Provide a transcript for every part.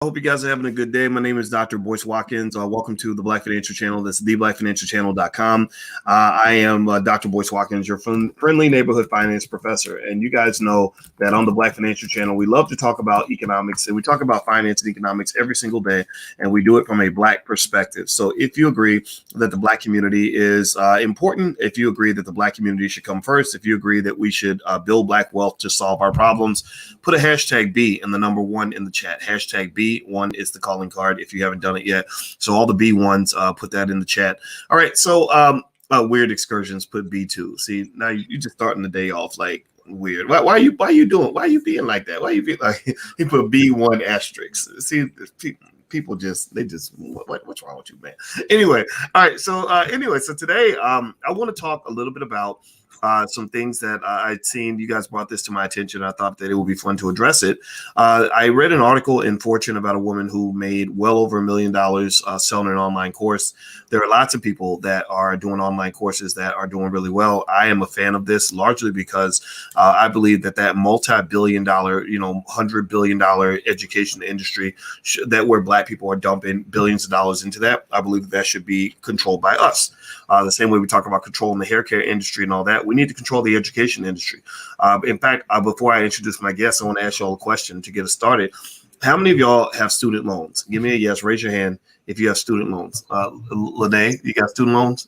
I hope you guys are having a good day. My name is Dr. Boyce Watkins. Welcome to the Black Financial Channel. That's theblackfinancialchannel.com. I am Dr. Boyce Watkins, your friendly neighborhood finance professor. And you guys know that on the Black Financial Channel, we love to talk about economics, and we talk about finance and economics every single day, and we do it from a Black perspective. So if you agree that the Black community is important, if you agree that the Black community should come first, if you agree that we should build Black wealth to solve our problems, put a hashtag B and the number 1 in the chat. Hashtag B1 is the calling card if you haven't done it yet. So all the B1s, put that in the chat. All right. So weird excursions, put B2. See, now you're just starting the day off like weird. Why are you being like that? Why are you being like you put B1 asterisk? See, people just what's wrong with you, man? Anyway, all right. So so today I want to talk a little bit about some things that I'd seen. You guys brought this to my attention. I thought that it would be fun to address it. I read an article in Fortune about a woman who made well over $1 million selling an online course. There are lots of people that are doing online courses that are doing really well. I am a fan of this largely because I believe that multi-billion-dollar, $100 billion education industry that where Black people are dumping billions of dollars into that, I believe that should be controlled by us. The same way we talk about controlling the hair care industry and all that, we need to control the education industry. In fact, before I introduce my guests, I want to ask you all a question to get us started. How many of y'all have student loans? Give me a yes. Raise your hand if you have student loans. Lanee, you got student loans?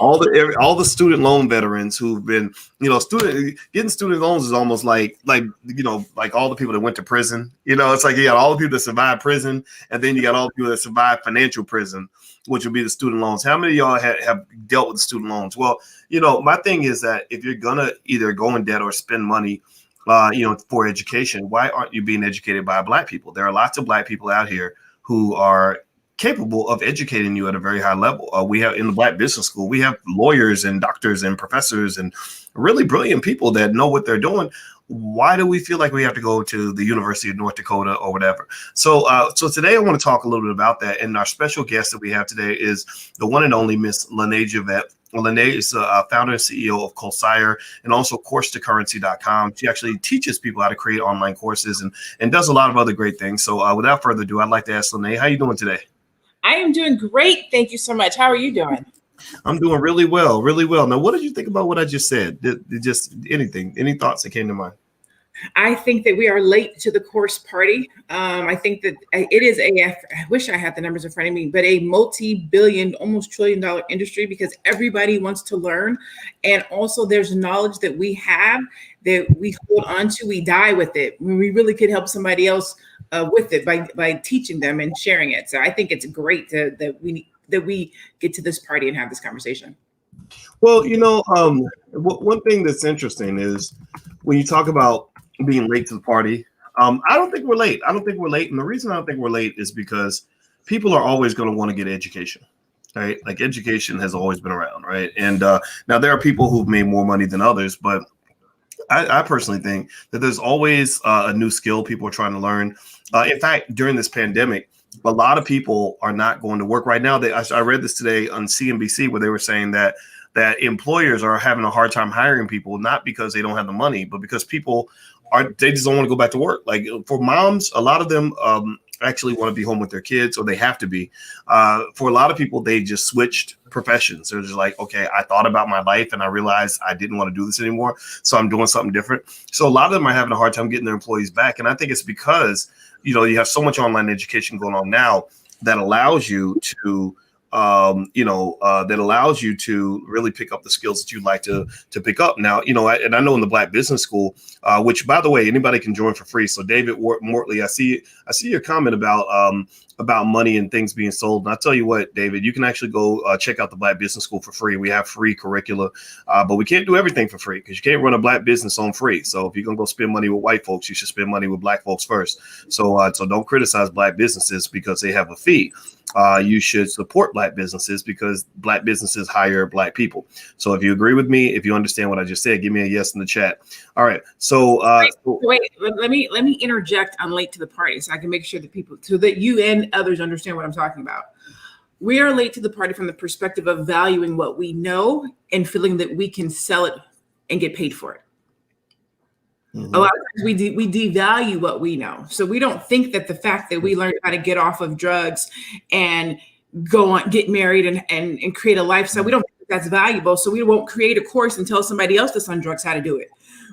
All the student loan veterans who've been, getting student loans is almost like all the people that went to prison. It's like you got all the people that survived prison, and then you got all the people that survived financial prison, which would be the student loans. How many of y'all have dealt with student loans? Well, my thing is that if you're gonna either go in debt or spend money, for education, why aren't you being educated by Black people? There are lots of Black people out here who are capable of educating you at a very high level. We have in the Black Business School, we have lawyers and doctors and professors and really brilliant people that know what they're doing. Why do we feel like we have to go to the University of North Dakota or whatever? So today I want to talk a little bit about that. And our special guest that we have today is the one and only Miss Lanee Javet. Lanee is the founder and CEO of Coursera and also CourseToCurrency.com. She actually teaches people how to create online courses and does a lot of other great things. So without further ado, I'd like to ask Lanee, how are you doing today? I am doing great. Thank you so much. How are you doing? I'm doing really well, really well. Now, what did you think about what I just said? Just anything, any thoughts that came to mind? I think that we are late to the course party. I think that it is I wish I had the numbers in front of me, but a multi-billion, almost $1 trillion industry because everybody wants to learn. And also there's knowledge that we have that we hold on to, we die with it. We really could help somebody else with it by teaching them and sharing it. So I think it's great that we get to this party and have this conversation. Well, one thing that's interesting is when you talk about being late to the party, I don't think we're late. And the reason I don't think we're late is because people are always going to want to get education, right? Like education has always been around, right? And now there are people who've made more money than others, but I personally think that there's always a new skill people are trying to learn. In fact, during this pandemic, a lot of people are not going to work right now. I read this today on CNBC where they were saying that employers are having a hard time hiring people, not because they don't have the money, but because they just don't want to go back to work. Like for moms, a lot of them actually want to be home with their kids, or they have to be. For a lot of people, they just switched professions. They're just like, okay, I thought about my life and I realized I didn't want to do this anymore, so I'm doing something different. So a lot of them are having a hard time getting their employees back. And I think it's because, you have so much online education going on now that allows you to really pick up the skills that you'd like to pick up. Now, and I know in the Black Business School, which by the way, anybody can join for free. So David Mortley, I see your comment about money and things being sold. And I tell you what, David, you can actually go check out the Black Business School for free. We have free curricula, but we can't do everything for free because you can't run a Black business on free. So if you're going to go spend money with white folks, you should spend money with Black folks first. So don't criticize Black businesses because they have a fee. You should support Black businesses because Black businesses hire Black people. So if you agree with me, if you understand what I just said, give me a yes in the chat. All right. So wait, let me interject on late to the party so I can make sure that you and others understand what I'm talking about. We are late to the party from the perspective of valuing what we know and feeling that we can sell it and get paid for it. A lot of times we devalue what we know. So we don't think that the fact that we learned how to get off of drugs and go on, get married and create a lifestyle, we don't think that's valuable. So we won't create a course and tell somebody else that's on drugs how to do it.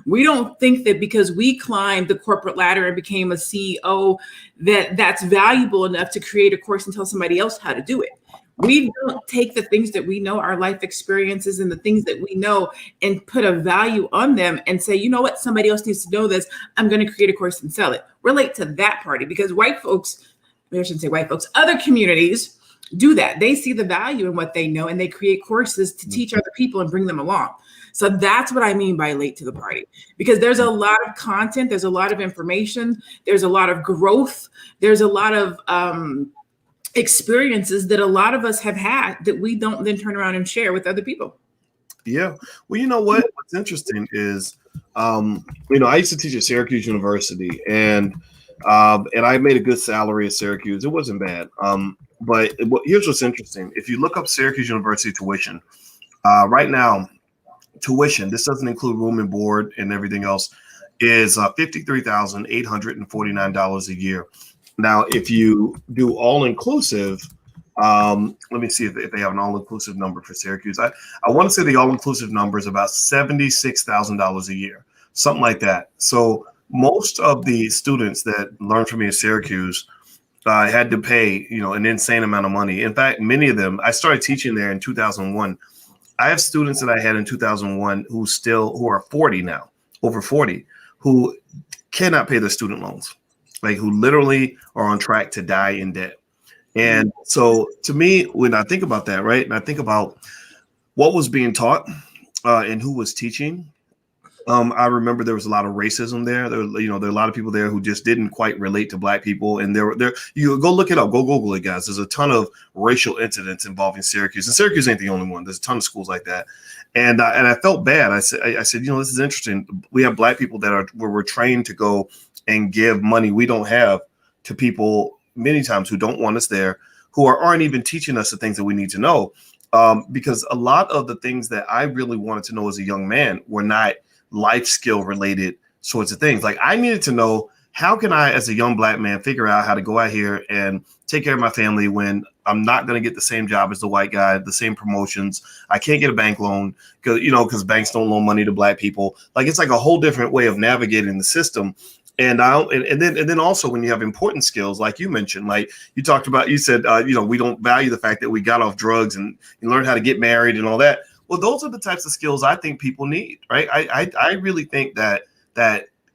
We don't think that because we climbed the corporate ladder and became a CEO, that that's valuable enough to create a course and tell somebody else how to do it. We don't take the things that we know, our life experiences and the things that we know, and put a value on them and say, you know what, somebody else needs to know this. I'm going to create a course and sell it. Relate to that party, because white folks, I shouldn't say white folks, other communities do that. They see the value in what they know and they create courses to teach other people and bring them along. So that's what I mean by late to the party, because there's a lot of content, there's a lot of information, there's a lot of growth, there's a lot of experiences that a lot of us have had that we don't then turn around and share with other people. Yeah. Well, you know what's interesting is, I used to teach at Syracuse University, and I made a good salary at Syracuse. It wasn't bad. But here's what's interesting. If you look up Syracuse University tuition, right now, tuition, this doesn't include room and board and everything else, is $53,849 a year. Now, if you do all inclusive, let me see if they have an all inclusive number for Syracuse. I want to say the all inclusive number is about $76,000 a year, something like that. So most of the students that learned from me at Syracuse had to pay, an insane amount of money. In fact, many of them, I started teaching there in 2001. I have students that I had in 2001 who are 40 now, over 40, who cannot pay their student loans, like who literally are on track to die in debt. And so to me, when I think about that, right, and I think about what was being taught and who was teaching, I remember there was a lot of racism there. There are a lot of people there who just didn't quite relate to Black people. And there, you go look it up, go Google it, guys. There's a ton of racial incidents involving Syracuse, and Syracuse ain't the only one. There's a ton of schools like that. And I felt bad. I said, this is interesting. We have Black people where we're trained to go and give money we don't have to people many times who don't want us there, who aren't even teaching us the things that we need to know. Because a lot of the things that I really wanted to know as a young man were not life skill related sorts of things. Like I needed to know, how can I, as a young Black man, figure out how to go out here and take care of my family when I'm not going to get the same job as the white guy, the same promotions. I can't get a bank loan because banks don't loan money to Black people. Like it's like a whole different way of navigating the system. And then also when you have important skills, like you mentioned, like you talked about, you said, we don't value the fact that we got off drugs and you learned how to get married and all that. Well, those are the types of skills I think people need, right? I really think that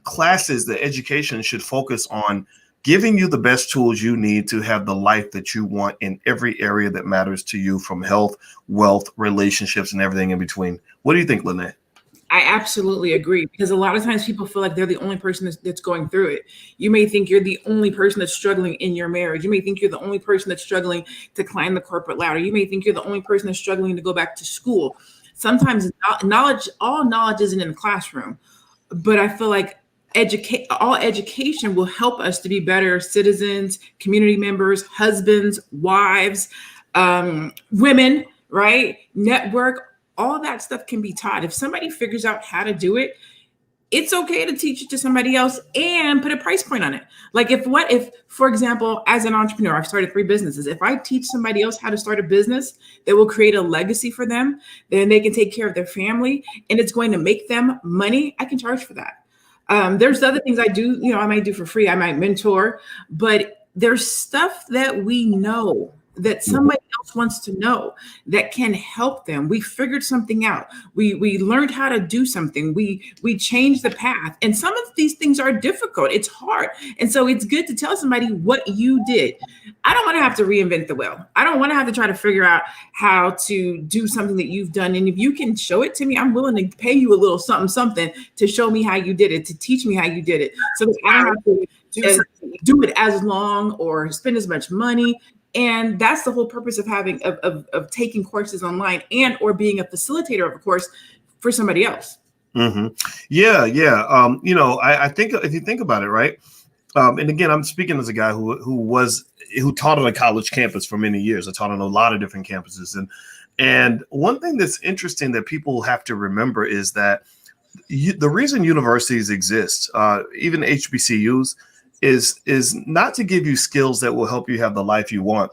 classes, the education should focus on giving you the best tools you need to have the life that you want in every area that matters to you, from health, wealth, relationships, and everything in between. What do you think, Lanee? I absolutely agree, because a lot of times people feel like they're the only person that's going through it. You may think you're the only person that's struggling in your marriage. You may think you're the only person that's struggling to climb the corporate ladder. You may think you're the only person that's struggling to go back to school. Sometimes all knowledge isn't in the classroom, but I feel like all education will help us to be better citizens, community members, husbands, wives, women, right? Network. All that stuff can be taught. If somebody figures out how to do it, it's okay to teach it to somebody else and put a price point on it. Like if, for example, as an entrepreneur, I've started 3 businesses. If I teach somebody else how to start a business that will create a legacy for them, then they can take care of their family and it's going to make them money, I can charge for that. There's other things I do, I might do for free. I might mentor, but there's stuff that we know that somebody else wants to know that can help them. We figured something out. We learned how to do something. We changed the path. And some of these things are difficult. It's hard. And so it's good to tell somebody what you did. I don't want to have to reinvent the wheel. I don't want to have to try to figure out how to do something that you've done. And if you can show it to me, I'm willing to pay you a little something to show me how you did it, to teach me how you did it. So that I don't have to do it as long or spend as much money. And that's the whole purpose of having of taking courses online and or being a facilitator of a course for somebody else. Mm-hmm. Yeah. I think if you think about it, right. And again, I'm speaking as a guy who taught on a college campus for many years. I taught on a lot of different campuses. And one thing that's interesting that people have to remember is that The reason universities exist, even HBCUs, is not to give you skills that will help you have the life you want.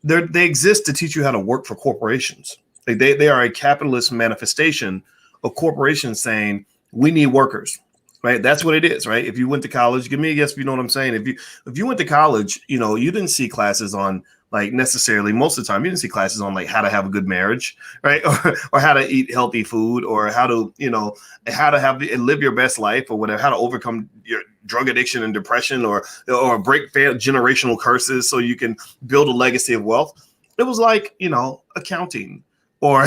They exist to teach you how to work for corporations. They are a capitalist manifestation of corporations saying we need workers, right? That's what it is, right? If you went to college, give me a guess if you know what I'm saying. If you went to college, you know, you didn't see classes on like necessarily most of the time you didn't see classes on like how to have a good marriage, right? Or how to eat healthy food, or how to, you know, how to have live your best life, or whatever, how to overcome your drug addiction and depression, or break generational curses so you can build a legacy of wealth. It was like, you know, accounting, or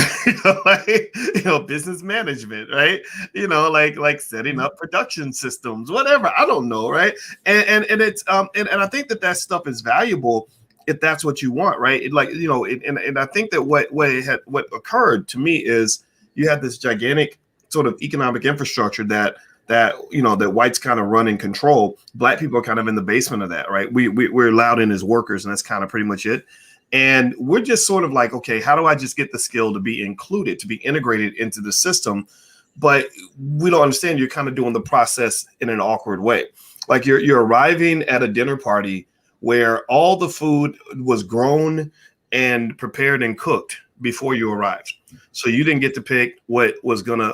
business management, right? Like setting up production systems, whatever. I don't know, right? And it's and I think that stuff is valuable if that's what you want, right? And I think that what occurred to me is you had this gigantic sort of economic infrastructure that whites kind of run and control. Black people are kind of in the basement of that, right? We're allowed in as workers, and that's kind of pretty much it. And we're just sort of like, okay, how do I just get the skill to be included, to be integrated into the system? But we don't understand you're kind of doing the process in an awkward way. Like you're arriving at a dinner party where all the food was grown and prepared and cooked before you arrived. So you didn't get to pick what was gonna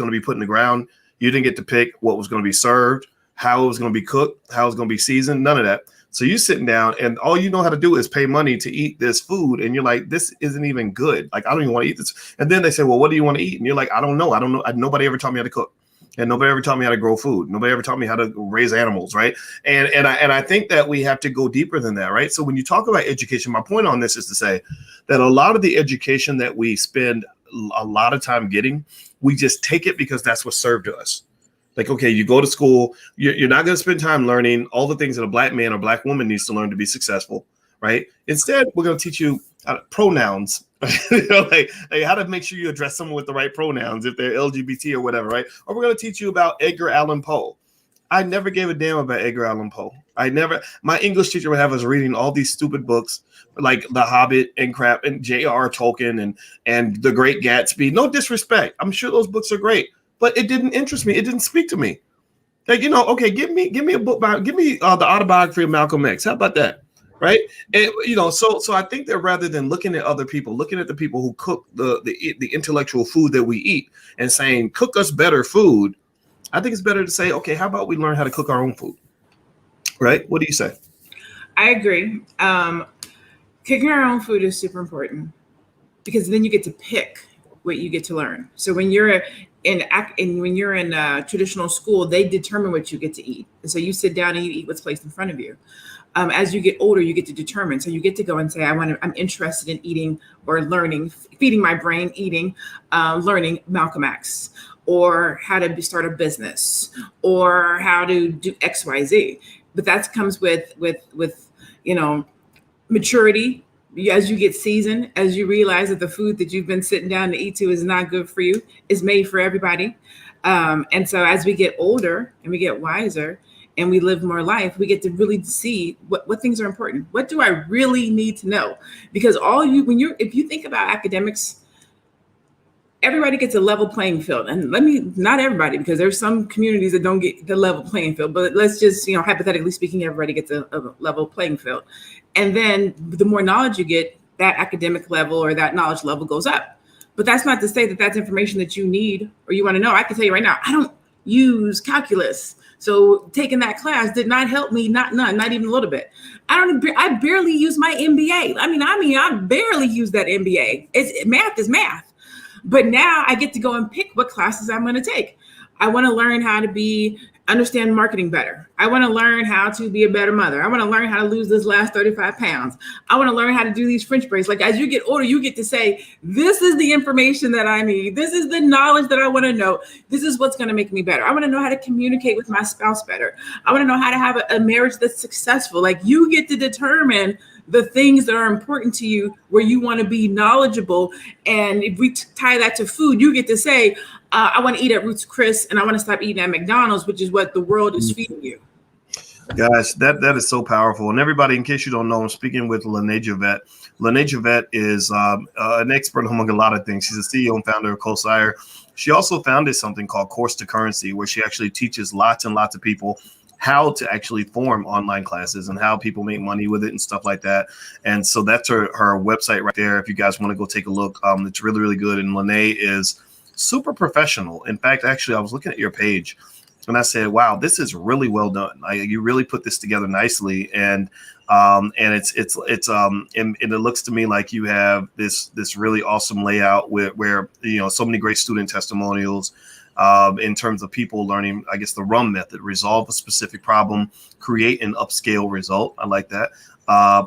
be put in the ground. You didn't get to pick what was gonna be served, how it was gonna be cooked, how it was gonna be seasoned, none of that. So you sitting down and all you know how to do is pay money to eat this food. And you're like, this isn't even good. Like, I don't even want to eat this. And then they say, well, what do you want to eat? And you're like, I don't know. Nobody ever taught me how to cook. And nobody ever taught me how to grow food. Nobody ever taught me how to raise animals, right? And I think that we have to go deeper than that, right? So when you talk about education, my point on this is to say that a lot of the education that we spend a lot of time getting, we just take it because that's what's served to us. Like, okay, you go to school, you're not going to spend time learning all the things that a black man or black woman needs to learn to be successful, right? Instead, we're going to teach you pronouns, like how to make sure you address someone with the right pronouns if they're LGBT or whatever, right? Or we're going to teach you about Edgar Allan Poe. I never gave a damn about Edgar Allan Poe. My English teacher would have us reading all these stupid books like The Hobbit and crap and J.R. Tolkien and The Great Gatsby. No disrespect. I'm sure those books are great. But it didn't interest me. It didn't speak to me. Like, okay, give me a book give me the autobiography of Malcolm X. How about that? Right. And, so I think that rather than looking at other people, looking at the people who cook the intellectual food that we eat and saying, cook us better food, I think it's better to say, okay, how about we learn how to cook our own food? Right. What do you say? I agree. Cooking our own food is super important because then you get to pick what you get to learn. So when you're in traditional school, they determine what you get to eat. And so you sit down and you eat what's placed in front of you. As you get older, you get to determine. So you get to go and say, I'm interested in eating or learning, feeding my brain, learning Malcolm X, or how to start a business, or how to do X, Y, Z. But that comes with maturity. As you get seasoned, as you realize that the food that you've been sitting down to eat to is not good for you, is made for everybody. And so as we get older and we get wiser and we live more life, we get to really see what things are important. What do I really need to know? Because if you think about academics, everybody gets a level playing field. And not everybody, because there's some communities that don't get the level playing field, but let's just, hypothetically speaking, everybody gets a level playing field. And then the more knowledge you get, that academic level or that knowledge level goes up. But that's not to say that that's information that you need or you want to know. I can tell you right now, I don't use calculus. So taking that class did not help me, not even a little bit. I barely use my MBA. I barely use that MBA. Math is math. But now I get to go and pick what classes I'm going to take. I want to learn how to understand marketing better. I want to learn how to be a better mother. I want to learn how to lose this last 35 pounds. I want to learn how to do these French braids. Like, as you get older, you get to say, this is the information that I need. This is the knowledge that I want to know. This is what's going to make me better. I want to know how to communicate with my spouse better. I want to know how to have a marriage that's successful. Like, you get to determine the things that are important to you, where you want to be knowledgeable. And if we tie that to food, you get to say, I want to eat at Ruth's Chris and I want to stop eating at McDonald's, which is what the world is feeding you. Gosh, that is so powerful. And everybody, in case you don't know, I'm speaking with Lanee Javet. Lanee Javet is an expert among a lot of things. She's the CEO and founder of CoSire. She also founded something called Course to Currency, where she actually teaches lots and lots of people how to actually form online classes and how people make money with it and stuff like that. And so that's her website right there. If you guys want to go take a look, it's really, really good. And Lanee is super professional. In fact, actually, I was looking at your page and I said, wow, this is really well done. You really put this together nicely. And it looks to me like you have this really awesome layout where so many great student testimonials in terms of people learning, I guess, the RUM method: resolve a specific problem, create an upscale result. I like that.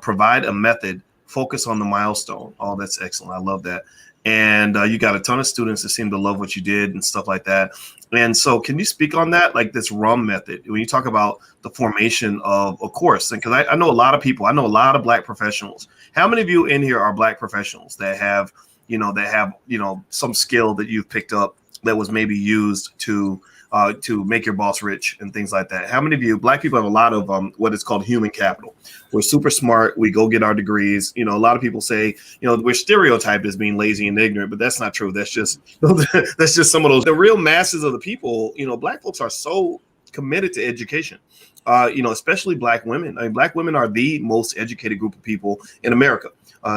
Provide a method, focus on the milestone. Oh, that's excellent. I love that. And you got a ton of students that seem to love what you did and stuff like that. And so can you speak on that, like this RUM method, when you talk about the formation of a course? And because I know a lot of people, I know a lot of Black professionals. How many of you in here are Black professionals that have some skill that you've picked up that was maybe used to make your boss rich and things like that? How many of you Black people have a lot of what is called human capital? We're super smart. We go get our degrees. A lot of people say, we're stereotyped as being lazy and ignorant, but that's not true. That's just some of those. The real masses of the people, Black folks are so committed to education. Especially Black women. I mean, Black women are the most educated group of people in America.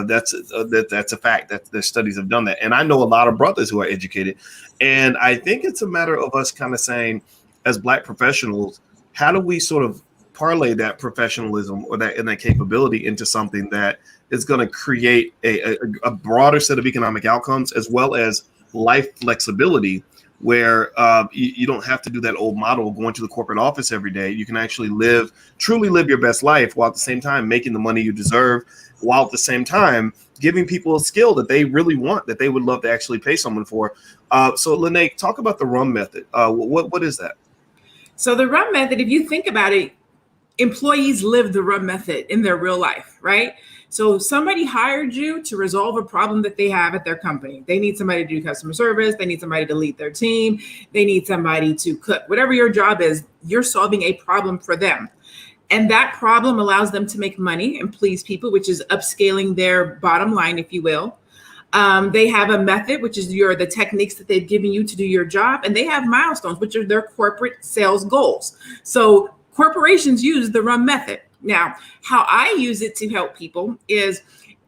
That's a fact. That the studies have done that. And I know a lot of brothers who are educated. And I think it's a matter of us kind of saying, as Black professionals, how do we sort of parlay that professionalism or that capability into something that is going to create a broader set of economic outcomes, as well as life flexibility, where you don't have to do that old model of going to the corporate office every day. You can actually truly live your best life, while at the same time making the money you deserve, while at the same time giving people a skill that they really want, that they would love to actually pay someone for. So Lanee, talk about the RUM method. What is that? So the RUM method, if you think about it, employees live the RUM method in their real life, right? So somebody hired you to resolve a problem that they have at their company. They need somebody to do customer service. They need somebody to lead their team. They need somebody to cook. Whatever your job is, you're solving a problem for them. And that problem allows them to make money and please people, which is upscaling their bottom line, if you will. They have a method, which is the techniques that they've given you to do your job. And they have milestones, which are their corporate sales goals. So corporations use the RUM method. Now, how I use it to help people is,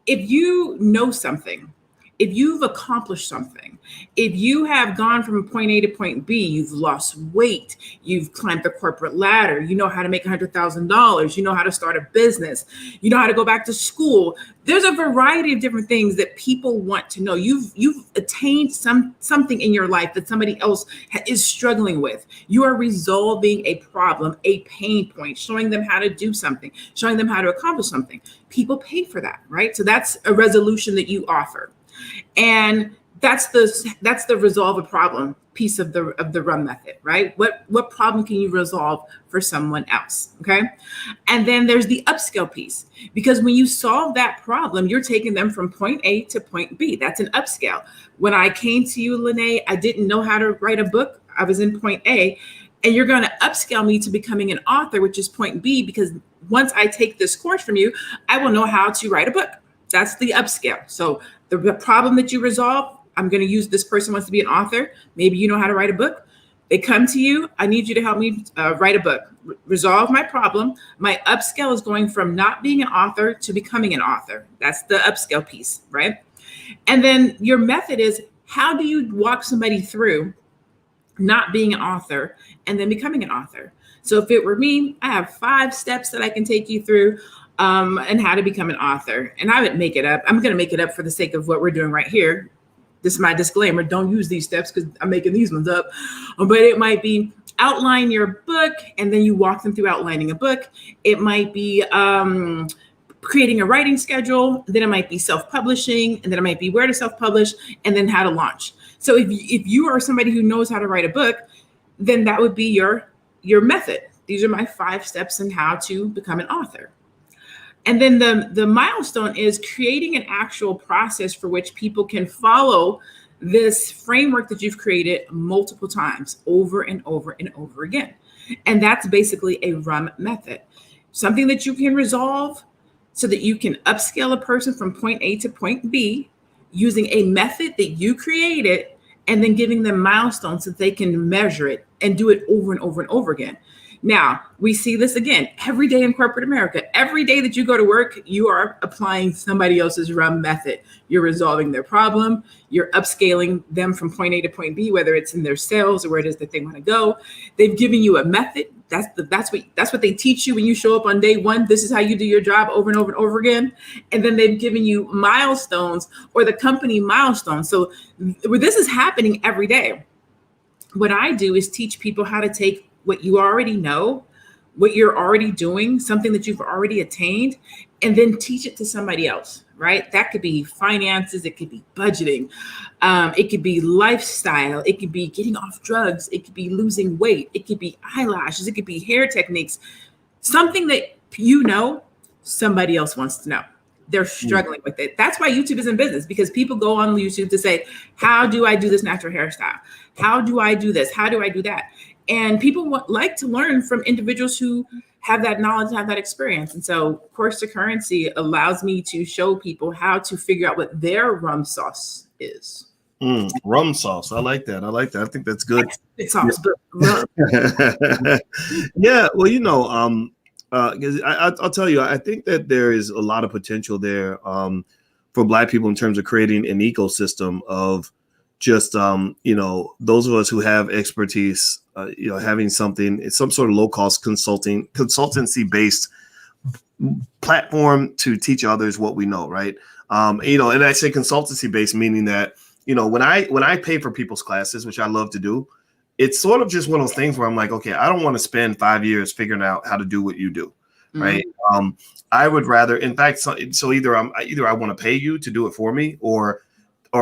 if you know something, if you've accomplished something, if you have gone from point A to point B, you've lost weight, you've climbed the corporate ladder, you know how to make $100,000, you know how to start a business, you know how to go back to school. There's a variety of different things that people want to know. You've attained something in your life that somebody else is struggling with. You are resolving a problem, a pain point, showing them how to do something, showing them how to accomplish something. People pay for that, right? So that's a resolution that you offer. And that's the resolve a problem piece of the RUM method, right? What problem can you resolve for someone else? Okay. And then there's the upscale piece, because when you solve that problem, you're taking them from point A to point B. That's an upscale. When I came to you, Lanee, I didn't know how to write a book. I was in point A, and you're going to upscale me to becoming an author, which is point B, because once I take this course from you, I will know how to write a book. That's the upscale. So the problem that you resolve, I'm going to use this person wants to be an author. Maybe you know how to write a book. They come to you. I need you to help me write a book, resolve my problem. My upscale is going from not being an author to becoming an author. That's the upscale piece, right? And then your method is, how do you walk somebody through not being an author and then becoming an author? So if it were me, I have 5 steps that I can take you through and how to become an author. And I would make it up. I'm going to make it up for the sake of what we're doing right here. This is my disclaimer. Don't use these steps because I'm making these ones up. But it might be outline your book, and then you walk them through outlining a book. It might be creating a writing schedule. Then it might be self-publishing, and then it might be where to self-publish, and then how to launch. So if you are somebody who knows how to write a book, then that would be your method. These are my 5 steps in how to become an author. And then the milestone is creating an actual process for which people can follow this framework that you've created multiple times, over and over and over again. And that's basically a rum method, something that you can resolve so that you can upscale a person from point A to point B using a method that you created, and then giving them milestones so they can measure it and do it over and over and over again. Now, we see this again every day in corporate America. Every day that you go to work, you are applying somebody else's rum method. You're resolving their problem. You're upscaling them from point A to point B, whether it's in their sales or where it is that they want to go. They've given you a method. That's what they teach you when you show up on day one. This is how you do your job over and over and over again. And then they've given you milestones, or the company milestones. So this is happening every day. What I do is teach people how to take what you already know, what you're already doing, something that you've already attained, and then teach it to somebody else, right? That could be finances, it could be budgeting, it could be lifestyle, it could be getting off drugs, it could be losing weight, it could be eyelashes, it could be hair techniques, something that you know somebody else wants to know. They're struggling with it. That's why YouTube is in business, because people go on YouTube to say, how do I do this natural hairstyle? How do I do this? How do I do that? And people like to learn from individuals who have that knowledge, have that experience. And so Course to Currency allows me to show people how to figure out what their rum sauce is. Rum sauce. I like that. I think that's good. It's sauce, but rum. Yeah. Well, because I'll tell you, I think that there is a lot of potential there for Black people in terms of creating an ecosystem of just, those of us who have expertise, having some sort of low cost consultancy based platform to teach others what we know. Right. And I say consultancy based, meaning that, when I pay for people's classes, which I love to do, it's sort of just one of those things where I'm like, okay, I don't want to spend 5 years figuring out how to do what you do. Right. I would rather, in fact, so either I want to pay you to do it for me, or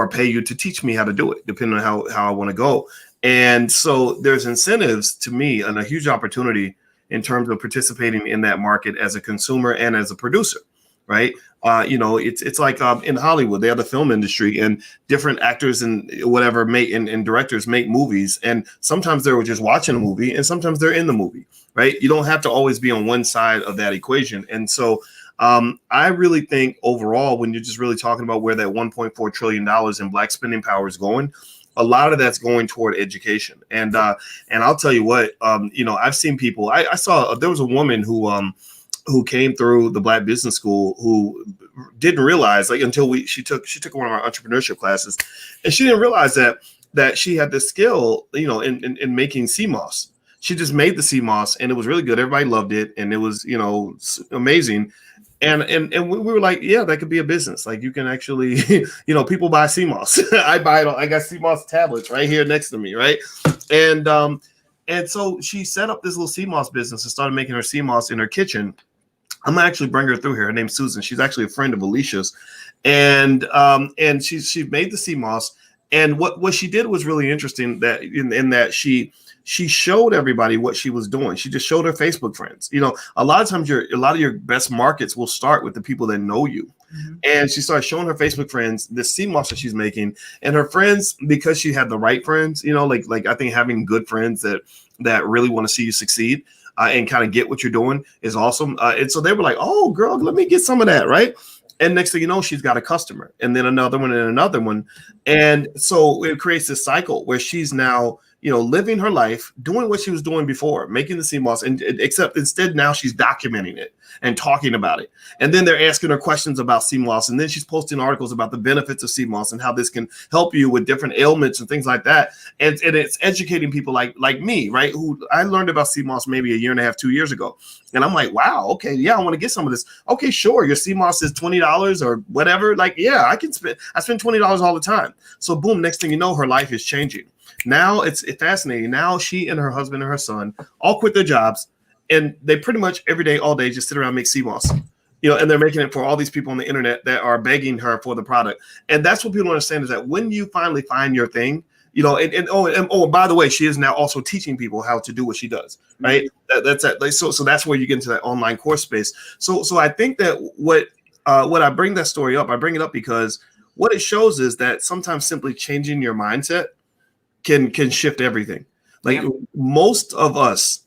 pay you to teach me how to do it, depending on how I want to go. And so there's incentives to me and a huge opportunity in terms of participating in that market as a consumer and as a producer, right? It's like in Hollywood, they have the film industry, and different actors and whatever and directors make movies. And sometimes they're just watching a movie, and sometimes they're in the movie, right? You don't have to always be on one side of that equation. And so I really think overall, when you're just really talking about where that $1.4 trillion in Black spending power is going, a lot of that's going toward education. And I'll tell you what, I've seen people. I saw there was a woman who came through the Black Business School who didn't realize, like, until she took one of our entrepreneurship classes, and she didn't realize that she had this skill, in making sea moss. She just made the sea moss, and it was really good. Everybody loved it, and it was, amazing. And we were like, yeah, that could be a business. Like, you can actually, people buy sea moss. I buy it. I got sea moss tablets right here next to me, right? And so she set up this little sea moss business and started making her sea moss in her kitchen. I'm gonna actually bring her through here. Her name's Susan. She's actually a friend of Alicia's, and she made the sea moss. And what she did was really interesting, that in that she showed everybody what she was doing. She just showed her Facebook friends. A lot of times a lot of your best markets will start with the people that know you. Mm-hmm. And she started showing her Facebook friends this sea moss that she's making, and her friends, because she had the right friends, like I think having good friends that really want to see you succeed and kind of get what you're doing is awesome. And so they were like, oh girl, let me get some of that. Right. And next thing you know, she's got a customer, and then another one and another one. And so it creates this cycle where she's now, living her life, doing what she was doing before, making the sea moss, except instead now she's documenting it and talking about it. And then they're asking her questions about sea moss. And then she's posting articles about the benefits of sea moss and how this can help you with different ailments and things like that. And it's educating people like me, right? Who I learned about sea moss maybe a year and a half, 2 years ago. And I'm like, wow, okay, yeah, I want to get some of this. Okay, sure. Your sea moss is $20 or whatever. Like, yeah, I spend $20 all the time. So boom, next thing you know, her life is changing. Now it's fascinating. Now she and her husband and her son all quit their jobs, and they pretty much every day, all day, just sit around and make sea moss, and they're making it for all these people on the internet that are begging her for the product. And that's what people don't understand, is that when you finally find your thing, and by the way, she is now also teaching people how to do what she does, right? That's it. So that's where you get into that online course space. So I think that what I bring that story up, I bring it up because what it shows is that sometimes simply changing your mindset can shift everything. Like, most of us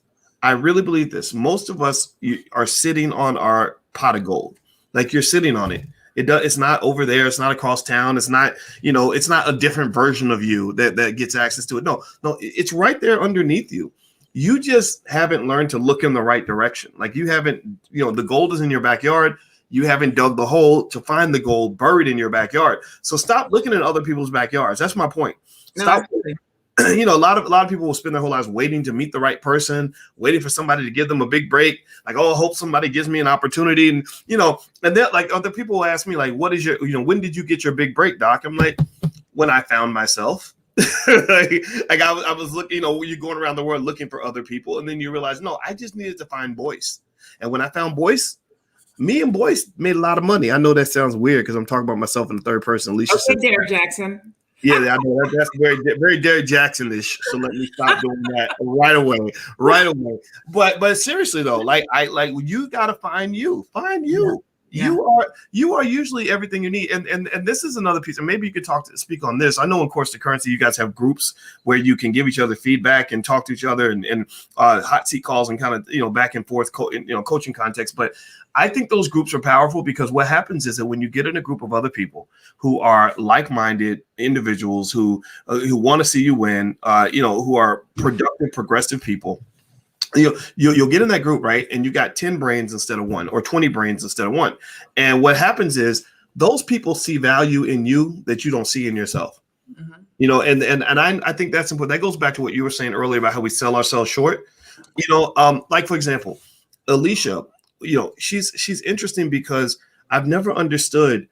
I really believe this. Most of us are sitting on our pot of gold. Like you're sitting on it. It's not over there. It's not across town. It's not, it's not a different version of you that gets access to it. No, it's right there underneath you. You just haven't learned to look in the right direction. Like you haven't, the gold is in your backyard. You haven't dug the hole to find the gold buried in your backyard. So stop looking at other people's backyards. That's my point. Stop. A lot of people will spend their whole lives waiting to meet the right person, waiting for somebody to give them a big break. Like, oh, I hope somebody gives me an opportunity. And, and then like other people will ask me, like, what is your, when did you get your big break, Doc? I'm like, when I found myself. like I was looking, you're going around the world looking for other people. And then you realize, no, I just needed to find Boyce. And when I found Boyce, me and Boyce made a lot of money. I know that sounds weird because I'm talking about myself in the third person. Alicia said, Derek Jackson. Yeah, I know that's very, very Derek Jackson-ish. So let me stop doing that right away. But seriously though, like you gotta find you. Find you. Yeah. You are usually everything you need. And this is another piece. And maybe you could speak on this. I know in Course to Currency, you guys have groups where you can give each other feedback and talk to each other and hot seat calls and kind of back and forth coaching context. But I think those groups are powerful because what happens is that when you get in a group of other people who are like-minded individuals who want to see you win, who are productive, progressive people, you'll get in that group, right? And you got 10 brains instead of one, or 20 brains instead of one. And what happens is those people see value in you that you don't see in yourself. Mm-hmm. And I think that's important. That goes back to what you were saying earlier about how we sell ourselves short. Like for example, Alicia, she's interesting because I've never understood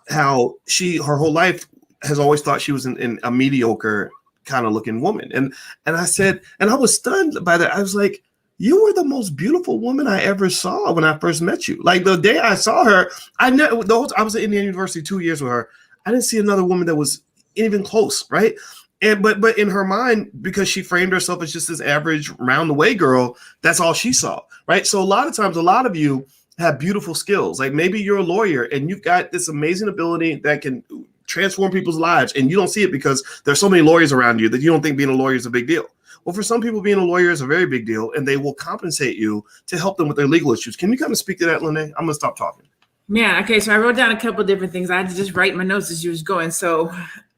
how her whole life has always thought she was in a mediocre kind of looking woman. And I said, and I was stunned by that. I was like, you were the most beautiful woman I ever saw when I first met you. Like the day I saw her, I was at Indiana University 2 years with her. I didn't see another woman that was even close, right? And but in her mind, because she framed herself as just this average round the way girl, that's all she saw, right? So a lot of times, a lot of you have beautiful skills. Like maybe you're a lawyer and you've got this amazing ability that can transform people's lives, and you don't see it because there's so many lawyers around you that you don't think being a lawyer is a big deal. Well, for some people, being a lawyer is a very big deal, and they will compensate you to help them with their legal issues. Can you kind of speak to that, Lanee? I'm gonna stop talking. Yeah. Okay. So I wrote down a couple of different things. I had to just write my notes as you was going. So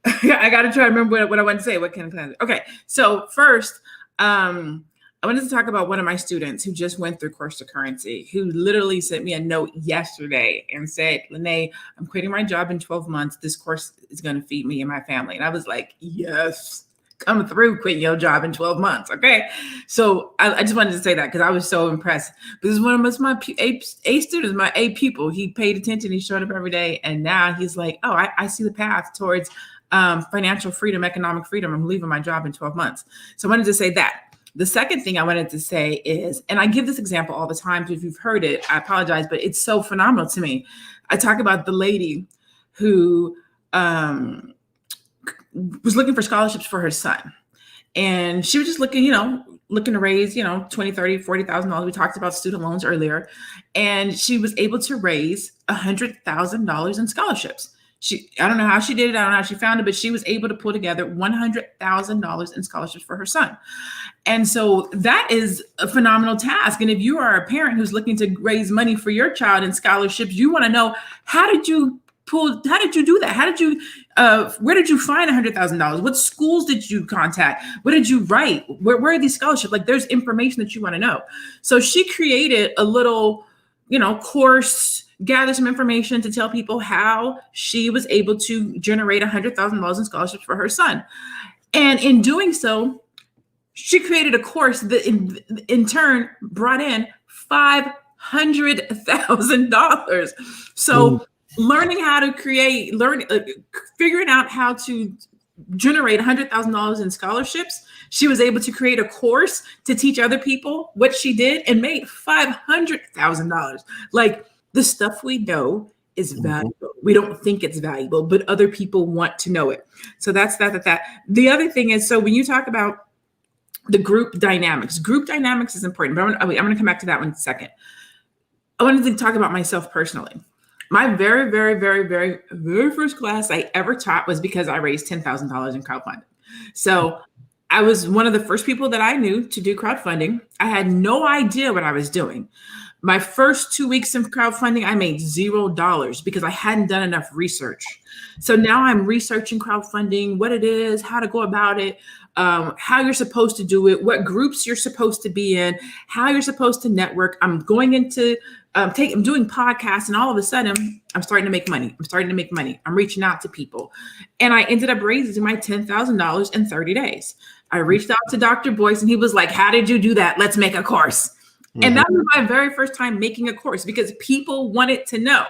I got to try to remember what I want to say. What kind of plans? Okay. So first, I wanted to talk about one of my students who just went through Course to Currency, who literally sent me a note yesterday and said, Lanee, I'm quitting my job in 12 months. This course is going to feed me and my family. And I was like, yes, come through, quitting your job in 12 months. Okay. So I just wanted to say that because I was so impressed. But this is one of my A students, my A people. He paid attention. He showed up every day. And now he's like, oh, I see the path towards financial freedom, economic freedom. I'm leaving my job in 12 months. So I wanted to say that. The second thing I wanted to say is, and I give this example all the time, so if you've heard it, I apologize, but it's so phenomenal to me. I talk about the lady who was looking for scholarships for her son. And she was just looking to raise, $20, $30, $40,000. We talked about student loans earlier. And she was able to raise $100,000 in scholarships. I don't know how she did it. I don't know how she found it, but she was able to pull together $100,000 in scholarships for her son. And so that is a phenomenal task. And if you are a parent who's looking to raise money for your child in scholarships, you want to know, how did you do that? Where did you find $100,000? What schools did you contact? What did you write? Where are these scholarships? Like, there's information that you want to know. So she created a little, course, gather some information to tell people how she was able to generate $100,000 in scholarships for her son. And in doing so, she created a course that in turn brought in $500,000. So learning how to figuring out how to generate $100,000 in scholarships, she was able to create a course to teach other people what she did and made $500,000. Like, the stuff we know is valuable. We don't think it's valuable, but other people want to know it. So that's that. The other thing is, so when you talk about the group dynamics is important, but I'm going to come back to that one in a second. I wanted to talk about myself personally. My very, very, very, very, very first class I ever taught was because I raised $10,000 in crowdfunding. So I was one of the first people that I knew to do crowdfunding. I had no idea what I was doing. My first 2 weeks of crowdfunding, I made $0 because I hadn't done enough research. So now I'm researching crowdfunding, what it is, how to go about it, how you're supposed to do it, what groups you're supposed to be in, how you're supposed to network. I'm going into I'm doing podcasts, and all of a sudden, I'm starting to make money. I'm reaching out to people, and I ended up raising my $10,000 in 30 days. I reached out to Dr. Boyce, and he was like, "How did you do that? Let's make a course." And that was my very first time making a course because people wanted to know,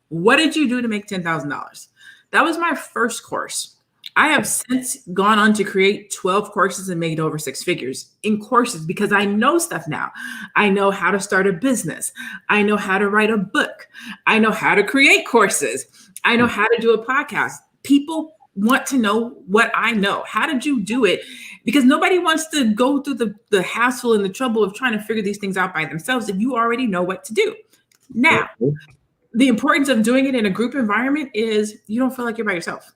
what did you do to make $10,000? That was my first course. I have since gone on to create 12 courses and made over six figures in courses because I know stuff now. I know how to start a business. I know how to write a book. I know how to create courses. I know how to do a podcast. People want to know what I know. How did you do it? Because nobody wants to go through the hassle and the trouble of trying to figure these things out by themselves if you already know what to do. Now, the importance of doing it in a group environment is you don't feel like you're by yourself.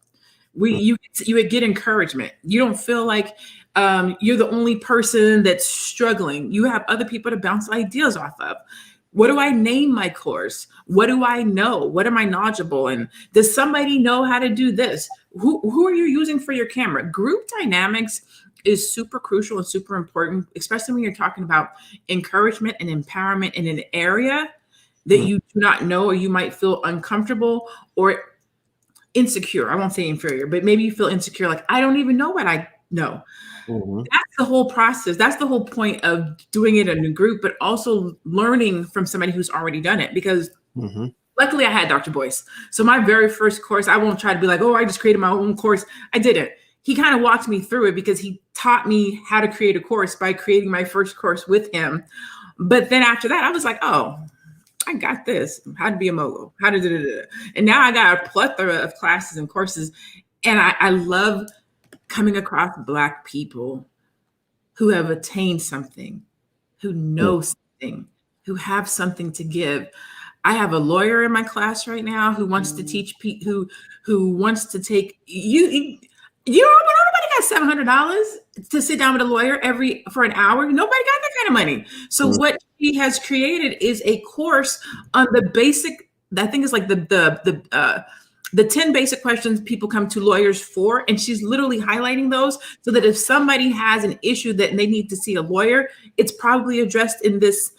You would get encouragement. You don't feel like you're the only person that's struggling. You have other people to bounce ideas off of. What do I name my course? What do I know? What am I knowledgeable in? Does somebody know how to do this? Who are you using for your camera? Group dynamics is super crucial and super important, especially when you're talking about encouragement and empowerment in an area that you do not know, or you might feel uncomfortable or insecure. I won't say inferior, but maybe you feel insecure, like I don't even know what I know. That's the whole process. That's the whole point of doing it in a group, but also learning from somebody who's already done it. Because luckily I had Dr. Boyce. So my very first course, I won't try to be like, oh, I just created my own course. I didn't. He kind of walked me through it because he taught me how to create a course by creating my first course with him. But then after that, I was like, oh, I got this. How to be a mogul. How to do. And now I got a plethora of classes and courses. And I love coming across Black people who have attained something, who know something, who have something to give. I have a lawyer in my class right now who wants to teach who wants to take you. Nobody got $700 to sit down with a lawyer for an hour. Nobody got that kind of money. So what he has created is a course on the basic. I think it's like the 10 basic questions people come to lawyers for, and she's literally highlighting those so that if somebody has an issue that they need to see a lawyer, it's probably addressed in this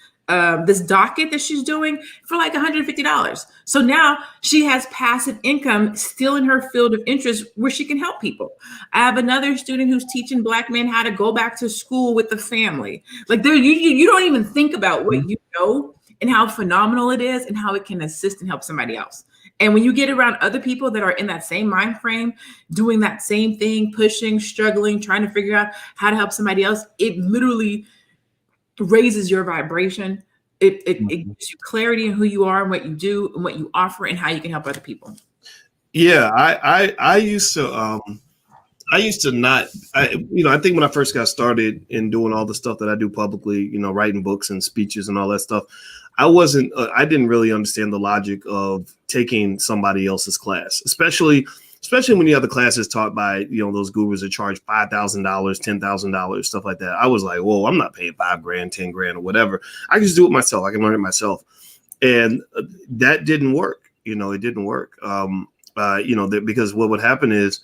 docket that she's doing for like $150. So now she has passive income still in her field of interest where she can help people. I have another student who's teaching Black men how to go back to school with the family. Like you don't even think about what you know and how phenomenal it is and how it can assist and help somebody else. And when you get around other people that are in that same mind frame, doing that same thing, pushing, struggling, trying to figure out how to help somebody else, it literally raises your vibration. It gives you clarity in who you are and what you do and what you offer and how you can help other people. Yeah, I used to not, I think when I first got started in doing all the stuff that I do publicly, writing books and speeches and all that stuff, I didn't really understand the logic of taking somebody else's class, especially when you have the classes taught by, those gurus that charge $5,000, $10,000, stuff like that. I was like, whoa, I'm not paying $5,000, $10,000 or whatever. I can just do it myself. I can learn it myself. And that didn't work. It didn't work. Because what would happen is,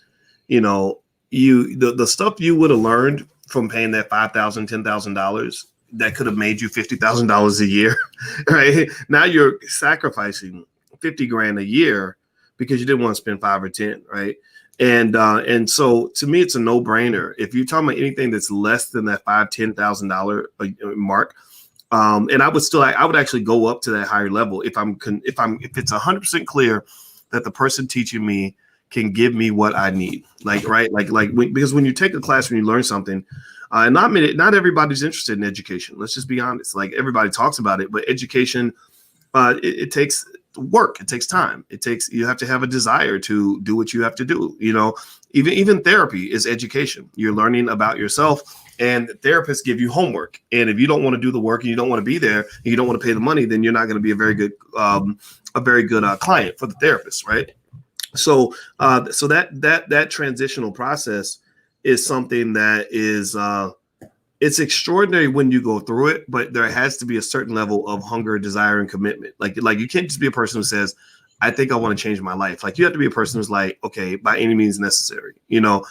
the stuff you would have learned from paying that $5,000, $10,000 that could have made you $50,000 a year, right? Now you're sacrificing $50,000 a year because you didn't want to spend 5 or 10, right? And so to me, it's a no-brainer. If you're talking about anything that's less than that $5,000, $10,000 mark, and I would actually go up to that higher level if it's 100% clear that the person teaching me can give me what I need, because when you take a class, when you learn something, and not everybody's interested in education. Let's just be honest. Like, everybody talks about it, but education, it takes work. It takes time. You have to have a desire to do what you have to do. Even therapy is education. You're learning about yourself, and therapists give you homework. And if you don't want to do the work and you don't want to be there and you don't want to pay the money, then you're not going to be a very good client for the therapist, right? So that transitional process is something that is it's extraordinary when you go through it, but there has to be a certain level of hunger, desire, and commitment. Like you can't just be a person who says, I think I want to change my life. Like you have to be a person who's like, okay, by any means necessary, you know?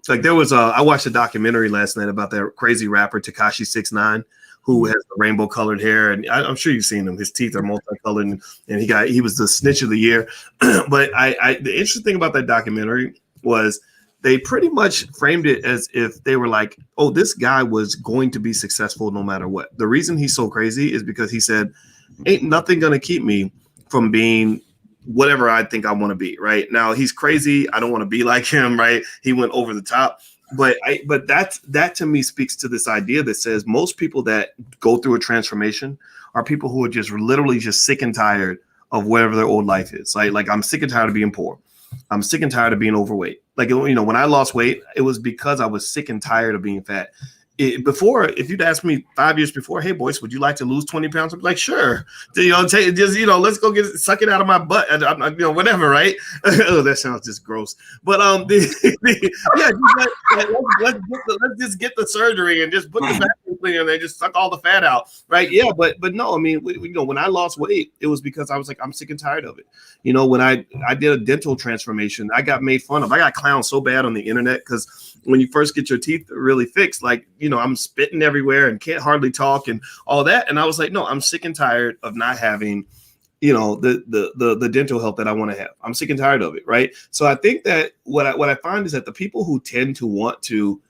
Like there was I watched a documentary last night about that crazy rapper, Tekashi 6ix9ine, who has the rainbow colored hair. And I'm sure you've seen him. His teeth are multicolored and he was the snitch of the year. But the interesting thing about that documentary was they pretty much framed it as if they were like, oh, this guy was going to be successful no matter what. The reason he's so crazy is because he said, ain't nothing going to keep me from being whatever I think I want to be. Right now, he's crazy. I don't want to be like him. Right. He went over the top. But that to me speaks to this idea that says most people that go through a transformation are people who are just literally just sick and tired of whatever their old life is. Like I'm sick and tired of being poor. I'm sick and tired of being overweight. Like, you know, when I lost weight, it was because I was sick and tired of being fat. Before, if you'd asked me 5 years before, hey, Boyce, would you like to lose 20 pounds? I'd be like, sure. You know, let's go suck it out of my butt. You know, whatever, right? Oh, that sounds just gross. But yeah, let's just get the surgery and just put the vacuum cleaner and then just suck all the fat out, right? Yeah, but no, I mean, you know, when I lost weight, it was because I was like, I'm sick and tired of it. You know, when I did a dental transformation, I got made fun of. I got clowned so bad on the internet because when you first get your teeth really fixed, like, you know, I'm spitting everywhere and can't hardly talk and all that. And I was like, no, I'm sick and tired of not having, you know, the dental health that I want to have. I'm sick and tired of it. Right. So I think that what I find is that the people who tend to want to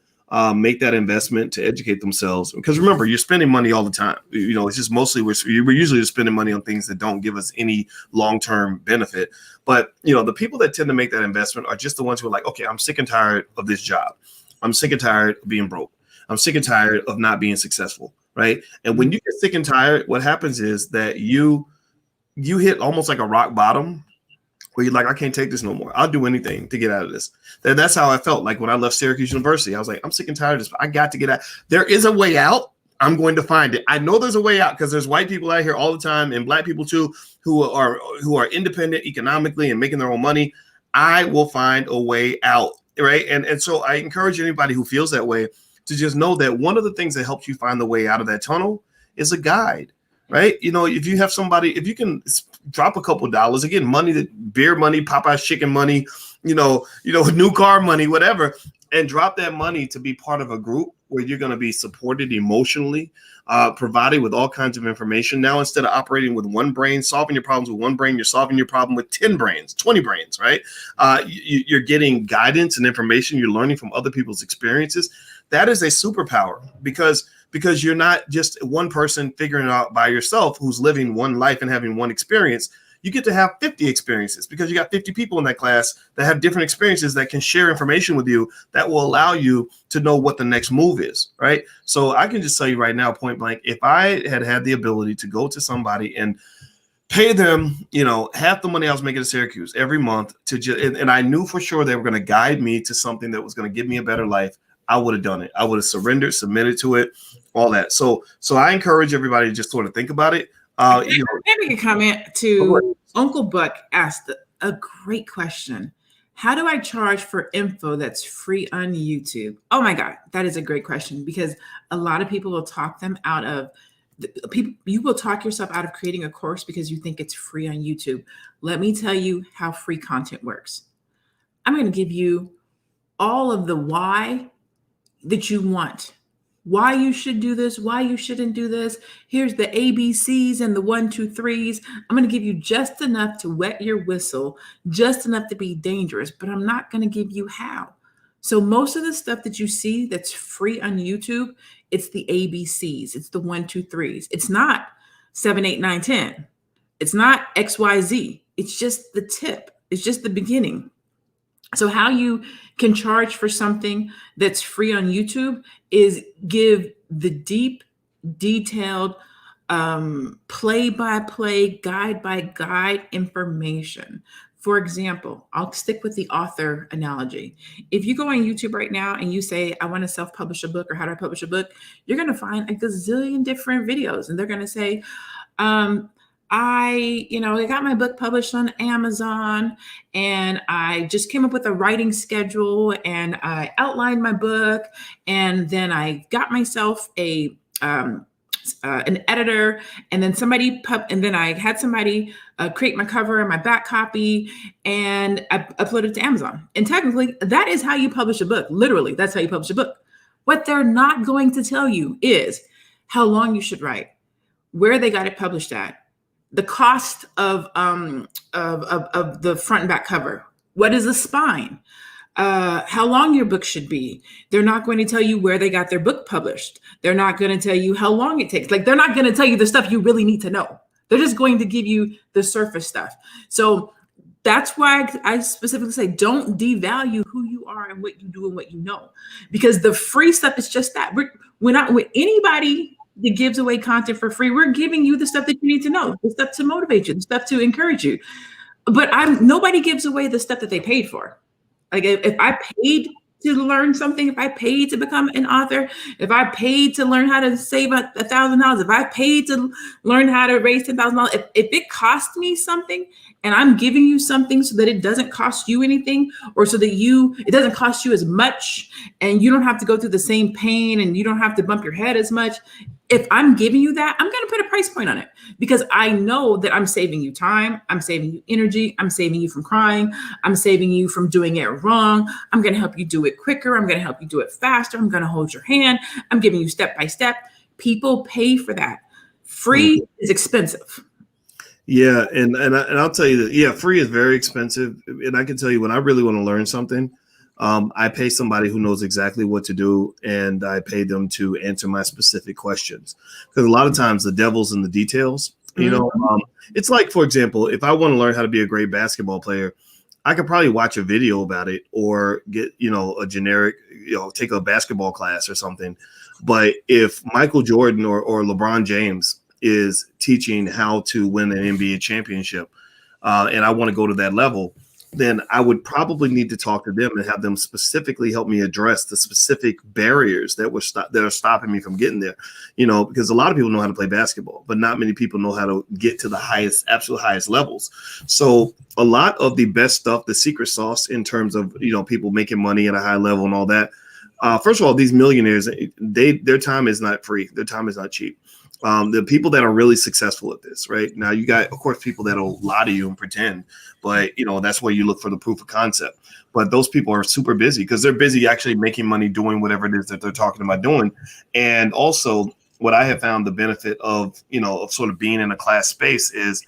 make that investment to educate themselves, because remember, you're spending money all the time. You know, it's just mostly we're usually spending money on things that don't give us any long-term benefit. But, you know, the people that tend to make that investment are just the ones who are like, okay, I'm sick and tired of this job. I'm sick and tired of being broke. I'm sick and tired of not being successful. Right. And when you get sick and tired, what happens is that you hit almost like a rock bottom where you're like, I can't take this no more. I'll do anything to get out of this. That's how I felt like when I left Syracuse University. I was like, I'm sick and tired of this. I got to get out. There is a way out. I'm going to find it. I know there's a way out because there's white people out here all the time and black people too who are independent economically and making their own money. I will find a way out. Right. And so I encourage anybody who feels that way to just know that one of the things that helps you find the way out of that tunnel is a guide. Right. You know, if you have somebody, if you can drop a couple dollars, again, money, beer money, Popeye's chicken money, you know, new car money, whatever, and drop that money to be part of a group where you're going to be supported emotionally, provided with all kinds of information. Now, instead of operating with one brain, solving your problems with one brain, you're solving your problem with 10 brains, 20 brains, right? You're getting guidance and information. You're learning from other people's experiences. That is a superpower because you're not just one person figuring it out by yourself who's living one life and having one experience. You get to have 50 experiences because you got 50 people in that class that have different experiences that can share information with you that will allow you to know what the next move is, right? So I can just tell you right now, point blank, if I had the ability to go to somebody and pay them, you know, half the money I was making at Syracuse every month to just, and I knew for sure they were going to guide me to something that was going to give me a better life, I would have done it. I would have surrendered, submitted to it, all that. So I encourage everybody to just sort of think about it. Let me make a comment to Uncle Buck asked a great question. How do I charge for info that's free on YouTube? Oh my God, that is a great question because a lot of people will talk them out of you will talk yourself out of creating a course because you think it's free on YouTube. Let me tell you how free content works. I'm going to give you all of the why that you want. Why you should do this, why you shouldn't do this. Here's the ABCs and the 1, 2, 3s. I'm going to give you just enough to wet your whistle, just enough to be dangerous, but I'm not going to give you how. So most of the stuff that you see that's free on YouTube, it's the ABCs, it's the 1, 2, 3s. It's not 7, 8, 9, 10. It's not XYZ. It's just the tip. It's just the beginning. So how you can charge for something that's free on YouTube is give the deep, detailed, play-by-play, guide-by-guide information. For example, I'll stick with the author analogy. If you go on YouTube right now and you say, I want to self-publish a book or how do I publish a book, you're going to find a gazillion different videos. And they're going to say, I got my book published on Amazon, and I just came up with a writing schedule, and I outlined my book, and then I got myself an editor, and then and then I had somebody create my cover and my back copy, and I uploaded it to Amazon. And technically, that is how you publish a book. Literally, that's how you publish a book. What they're not going to tell you is how long you should write, where they got it published at, the cost of the front and back cover, what is the spine, how long your book should be. They're not going to tell you where they got their book published. They're not going to tell you how long it takes. Like, they're not going to tell you the stuff you really need to know. They're just going to give you the surface stuff. So that's why I specifically say, don't devalue who you are and what you do and what you know, because the free stuff is just that. We're not with anybody that gives away content for free. We're giving you the stuff that you need to know, the stuff to motivate you, the stuff to encourage you. But nobody gives away the stuff that they paid for. Like, if I paid to learn something, if I paid to become an author, if I paid to learn how to save $1,000, if I paid to learn how to raise $10,000, if it cost me something, and I'm giving you something so that it doesn't cost you anything, or so that it doesn't cost you as much, and you don't have to go through the same pain, and you don't have to bump your head as much. If I'm giving you that, I'm going to put a price point on it, because I know that I'm saving you time. I'm saving you energy. I'm saving you from crying. I'm saving you from doing it wrong. I'm going to help you do it quicker. I'm going to help you do it faster. I'm going to hold your hand. I'm giving you step by step. People pay for that. Free is expensive. Yeah, and I'll tell you that, yeah, free is very expensive. And I can tell you, when I really want to learn something, I pay somebody who knows exactly what to do, and I pay them to answer my specific questions. Because a lot of times the devil's in the details. You know, it's like, for example, if I want to learn how to be a great basketball player, I could probably watch a video about it, or get, a generic, take a basketball class or something. But if Michael Jordan or LeBron James is teaching how to win an NBA championship, and I want to go to that level, then I would probably need to talk to them and have them specifically help me address the specific barriers that are stopping me from getting there. Because a lot of people know how to play basketball, but not many people know how to get to the absolute highest levels. So a lot of the best stuff, the secret sauce in terms of, people making money at a high level and all that. First of all, these millionaires, their time is not free. Their time is not cheap. The people that are really successful at this, right now, you got, of course, people that'll lie to you and pretend, but that's where you look for the proof of concept. But those people are super busy, because they're busy actually making money doing whatever it is that they're talking about doing. And also, what I have found the benefit of, of sort of being in a class space is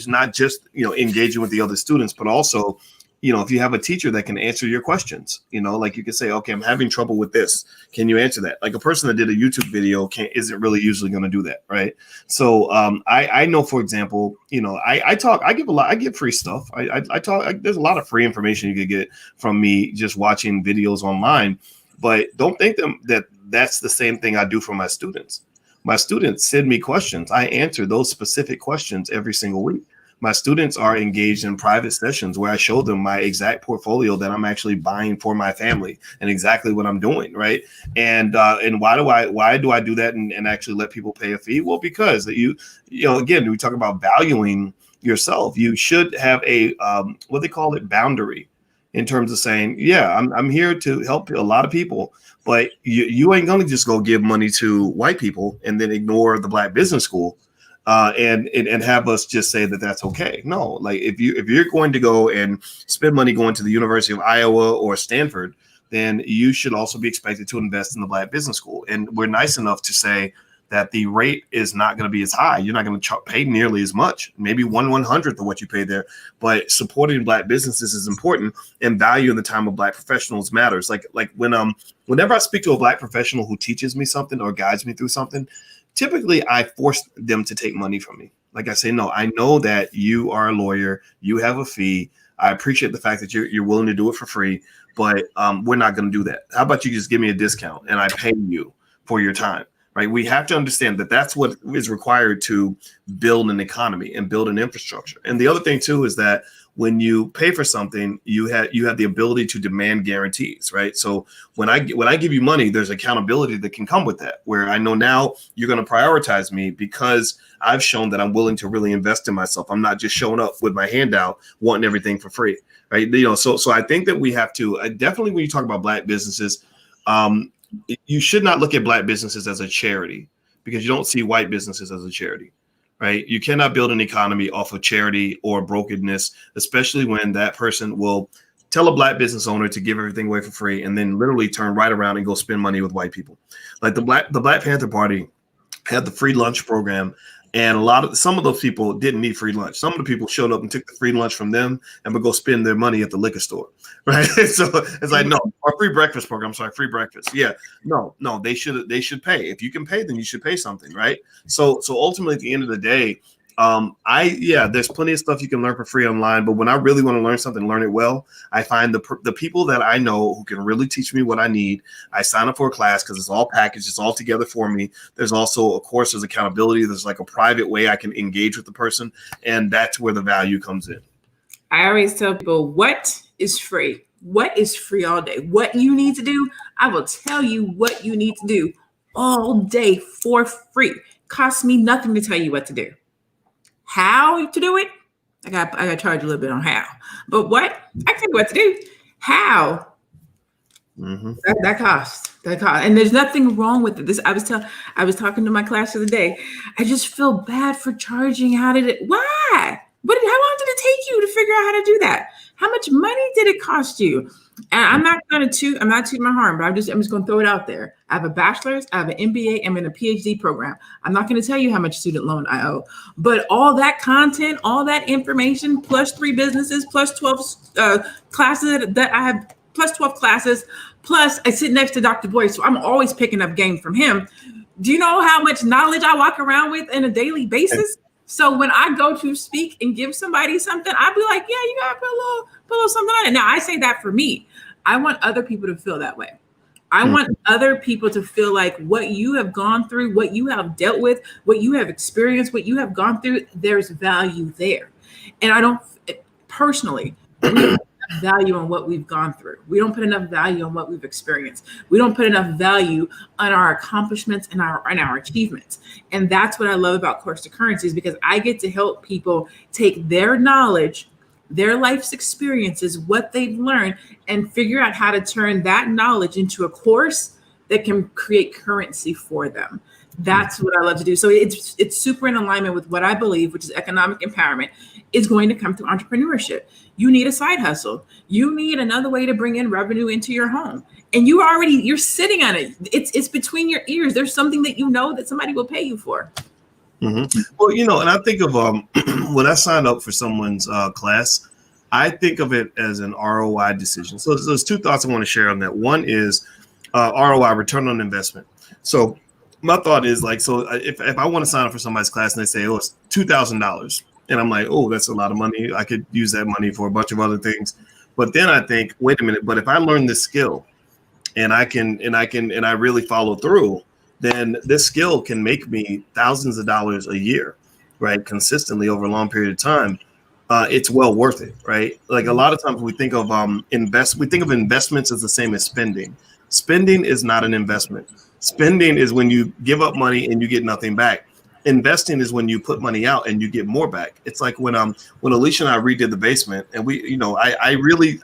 not just, engaging with the other students, but also, if you have a teacher that can answer your questions, like you can say, okay, I'm having trouble with this. Can you answer that? Like, a person that did a YouTube video isn't really usually going to do that. Right. So I know, for example, I give free stuff. I talk, there's a lot of free information you could get from me just watching videos online, but don't think that that's the same thing I do for my students. My students send me questions. I answer those specific questions every single week. My students are engaged in private sessions where I show them my exact portfolio that I'm actually buying for my family and exactly what I'm doing. Right. And why do I do that and actually let people pay a fee? Well, because again, we talk about valuing yourself. You should have a what they call it, boundary, in terms of saying, yeah, I'm here to help a lot of people, but you ain't going to just go give money to white people and then ignore the Black Business School. And have us just say that that's okay. No, like, if you're going to go and spend money going to the University of Iowa or Stanford, then you should also be expected to invest in the Black Business School. And we're nice enough to say that the rate is not going to be as high. You're not going to pay nearly as much, maybe 1/100th of what you pay there. But supporting Black businesses is important, and value in the time of Black professionals matters. Like whenever I speak to a Black professional who teaches me something or guides me through something, typically I force them to take money from me. Like, I say, no, I know that you are a lawyer, you have a fee. I appreciate the fact that you're willing to do it for free, but we're not going to do that. How about you just give me a discount and I pay you for your time? right? We have to understand that that's what is required to build an economy and build an infrastructure. And the other thing too is that when you pay for something, you have the ability to demand guarantees, right? So when I give you money, there's accountability that can come with that, where I know now you're going to prioritize me because I've shown that I'm willing to really invest in myself. I'm not just showing up with my hand out, wanting everything for free, right? So I think that we have to definitely, when you talk about Black businesses, you should not look at Black businesses as a charity, because you don't see white businesses as a charity. Right? You cannot build an economy off of charity or brokenness, especially when that person will tell a Black business owner to give everything away for free and then literally turn right around and go spend money with white people. Like the Black Panther Party had the free lunch program, and some of those people didn't need free lunch. Some of the people showed up and took the free lunch from them and would go spend their money at the liquor store, right? So it's like, no, or free breakfast program. I'm sorry, free breakfast. Yeah, no, they should pay. If you can pay, then you should pay something, right? So ultimately, at the end of the day, there's plenty of stuff you can learn for free online, but when I really want to learn something, learn it well, I find the people that I know who can really teach me what I need. I sign up for a class because it's all packaged, it's all together for me. There's also, of course, there's accountability. There's like a private way I can engage with the person, and that's where the value comes in. I always tell people, what is free? What is free all day? What you need to do, I will tell you what you need to do all day for free. Costs me nothing to tell you what to do. How to do it, I got to charge a little bit on how. But what? I can tell you what to do. How? Mm-hmm. That costs. And there's nothing wrong with it. I was talking to my class the other day. I just feel bad for charging. How long did it take you to figure out how to do that? How much money did it cost you? And I'm not tooting my horn, but I'm just going to throw it out there. I have a bachelor's, I have an MBA, I'm in a PhD program. I'm not going to tell you how much student loan I owe, but all that content, all that information, plus 3 businesses, plus 12 classes that I have, plus 12 classes, plus I sit next to Dr. Boyce, so I'm always picking up game from him. Do you know how much knowledge I walk around with on a daily basis? So when I go to speak and give somebody something, I'll be like, yeah, you got to put a little something on it. Now, I say that for me. I want other people to feel that way. I want other people to feel like what you have gone through, what you have dealt with, what you have experienced, what you have gone through, there's value there. And I don't, personally, we don't put value on what we've gone through. We don't put enough value on what we've experienced. We don't put enough value on our accomplishments and our achievements. And that's what I love about Course to Currencies, because I get to help people take their knowledge, their life's experiences, what they've learned, and figure out how to turn that knowledge into a course that can create currency for them. That's what I love to do. So it's super in alignment with what I believe, which is economic empowerment, is going to come through entrepreneurship. You need a side hustle. You need another way to bring in revenue into your home. And you're sitting on it. It's between your ears. There's something that you know that somebody will pay you for. Mm-hmm. Well, and I think of when I signed up for someone's class, I think of it as an ROI decision. So there's 2 thoughts I want to share on that. One is ROI, return on investment. So my thought is if I want to sign up for somebody's class and they say, oh, it's $2,000, and I'm like, oh, that's a lot of money. I could use that money for a bunch of other things. But then I think, wait a minute, but if I learn this skill and I really follow through, then this skill can make me thousands of dollars a year, right? Consistently over a long period of time. It's well worth it, right? Like a lot of times we think of investments as the same as spending. Spending is not an investment. Spending is when you give up money and you get nothing back. Investing is when you put money out and you get more back. It's like when Alicia and I redid the basement, and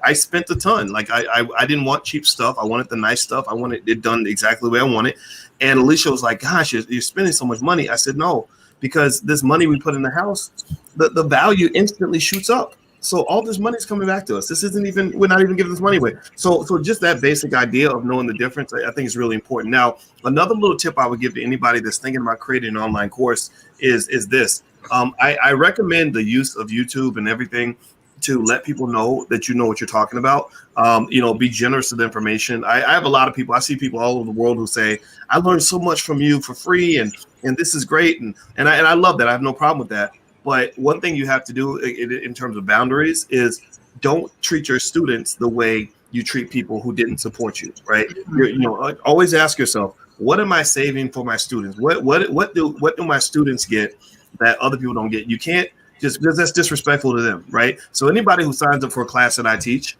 I spent a ton. Like I didn't want cheap stuff. I wanted the nice stuff. I wanted it done exactly the way I want it. And Alicia was like, gosh, you're spending so much money. I said, no, because this money we put in the house, the value instantly shoots up. So all this money is coming back to us. We're not even giving this money away. So just that basic idea of knowing the difference, I think is really important. Now, another little tip I would give to anybody that's thinking about creating an online course is this. I recommend the use of YouTube and everything to let people know that you know what you're talking about. Be generous with information. I have a lot of people, I see people all over the world who say, I learned so much from you for free, and this is great. And I love that. I have no problem with that. But one thing you have to do in terms of boundaries is don't treat your students the way you treat people who didn't support you, right? Like, always ask yourself, what am I saving for my students? What do my students get that other people don't get? You can't just, because that's disrespectful to them, right? So anybody who signs up for a class that I teach,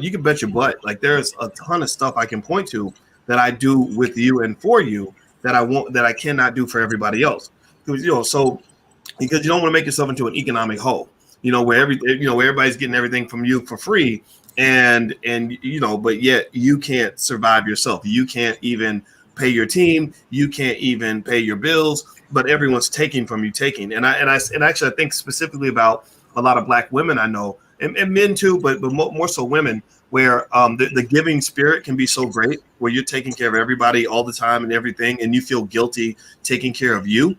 you can bet your butt, like there's a ton of stuff I can point to that I do with you and for you that I cannot do for everybody else. So because you don't want to make yourself into an economic hole, where everybody's getting everything from you for free, and but yet you can't survive yourself. You can't even pay your team. You can't even pay your bills, but everyone's taking from you, and actually I think specifically about a lot of Black women I know, and men too, but more so women, where the giving spirit can be so great, where you're taking care of everybody all the time and everything, and you feel guilty taking care of you.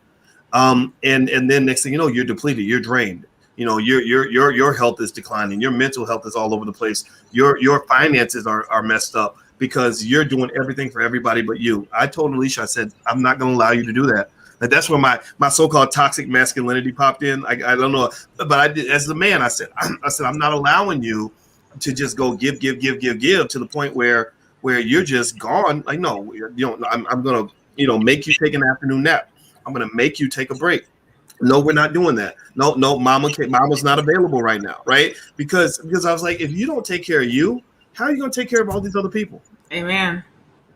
And then next thing you know, you're depleted, you're drained. Your health is declining, your mental health is all over the place, your finances are messed up because you're doing everything for everybody but you. I told Alicia, I said, I'm not going to allow you to do that. Like, that's where my so-called toxic masculinity popped in. I don't know, but I did, as the man, I said, I'm not allowing you to just go give to the point where you're just gone. Like, no, I'm going to, make you take an afternoon nap. I'm going to make you take a break. No, we're not doing that. No, mama's not available right now, right? Because I was like, if you don't take care of you, how are you going to take care of all these other people? Amen.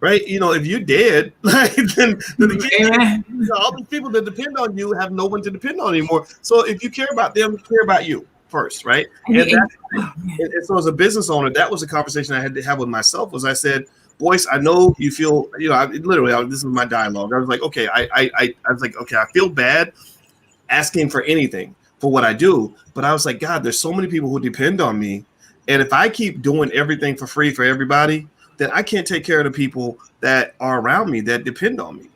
Right? If you're dead, like, then all the people that depend on you have no one to depend on anymore. So if you care about them, care about you first, right? And so as a business owner, that was a conversation I had to have with myself. Was I said, Boyce, I know you feel, this is my dialogue. I was like, okay, I was like, okay, I feel bad asking for anything for what I do, but I was like, God, there's so many people who depend on me, and if I keep doing everything for free for everybody, then I can't take care of the people that are around me that depend on me,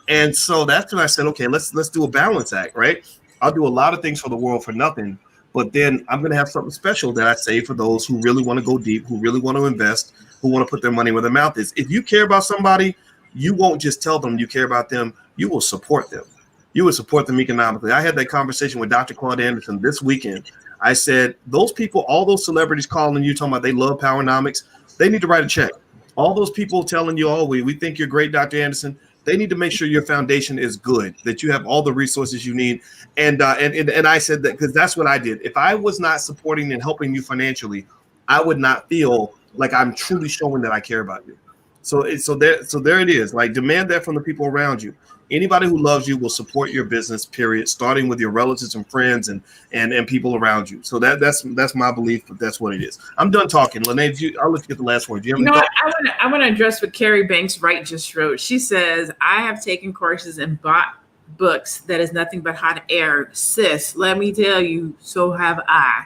And so that's when I said, okay, let's do a balance act, right? I'll do a lot of things for the world for nothing, but then I'm going to have something special that I save for those who really want to go deep, who really want to invest, who want to put their money where their mouth is. If you care about somebody, you won't just tell them you care about them. You will support them. You would support them economically. I had that conversation with Dr. Claude Anderson this weekend. I said, those people, all those celebrities calling you, talking about they love Powernomics, they need to write a check. All those people telling you, oh, we think you're great, Dr. Anderson, they need to make sure your foundation is good, that you have all the resources you need. And I said that because that's what I did. If I was not supporting and helping you financially, I would not feel like I'm truly showing that I care about you. So there it is. Like, demand that from the people around you. Anybody who loves you will support your business, period, starting with your relatives and friends and people around you. So that's my belief, but that's what it is. I'm done talking. Lanee, I'll let you get the last word. I want to address what Carrie Banks Wright just wrote. She says, I have taken courses and bought books that is nothing but hot air. Sis, let me tell you, so have I.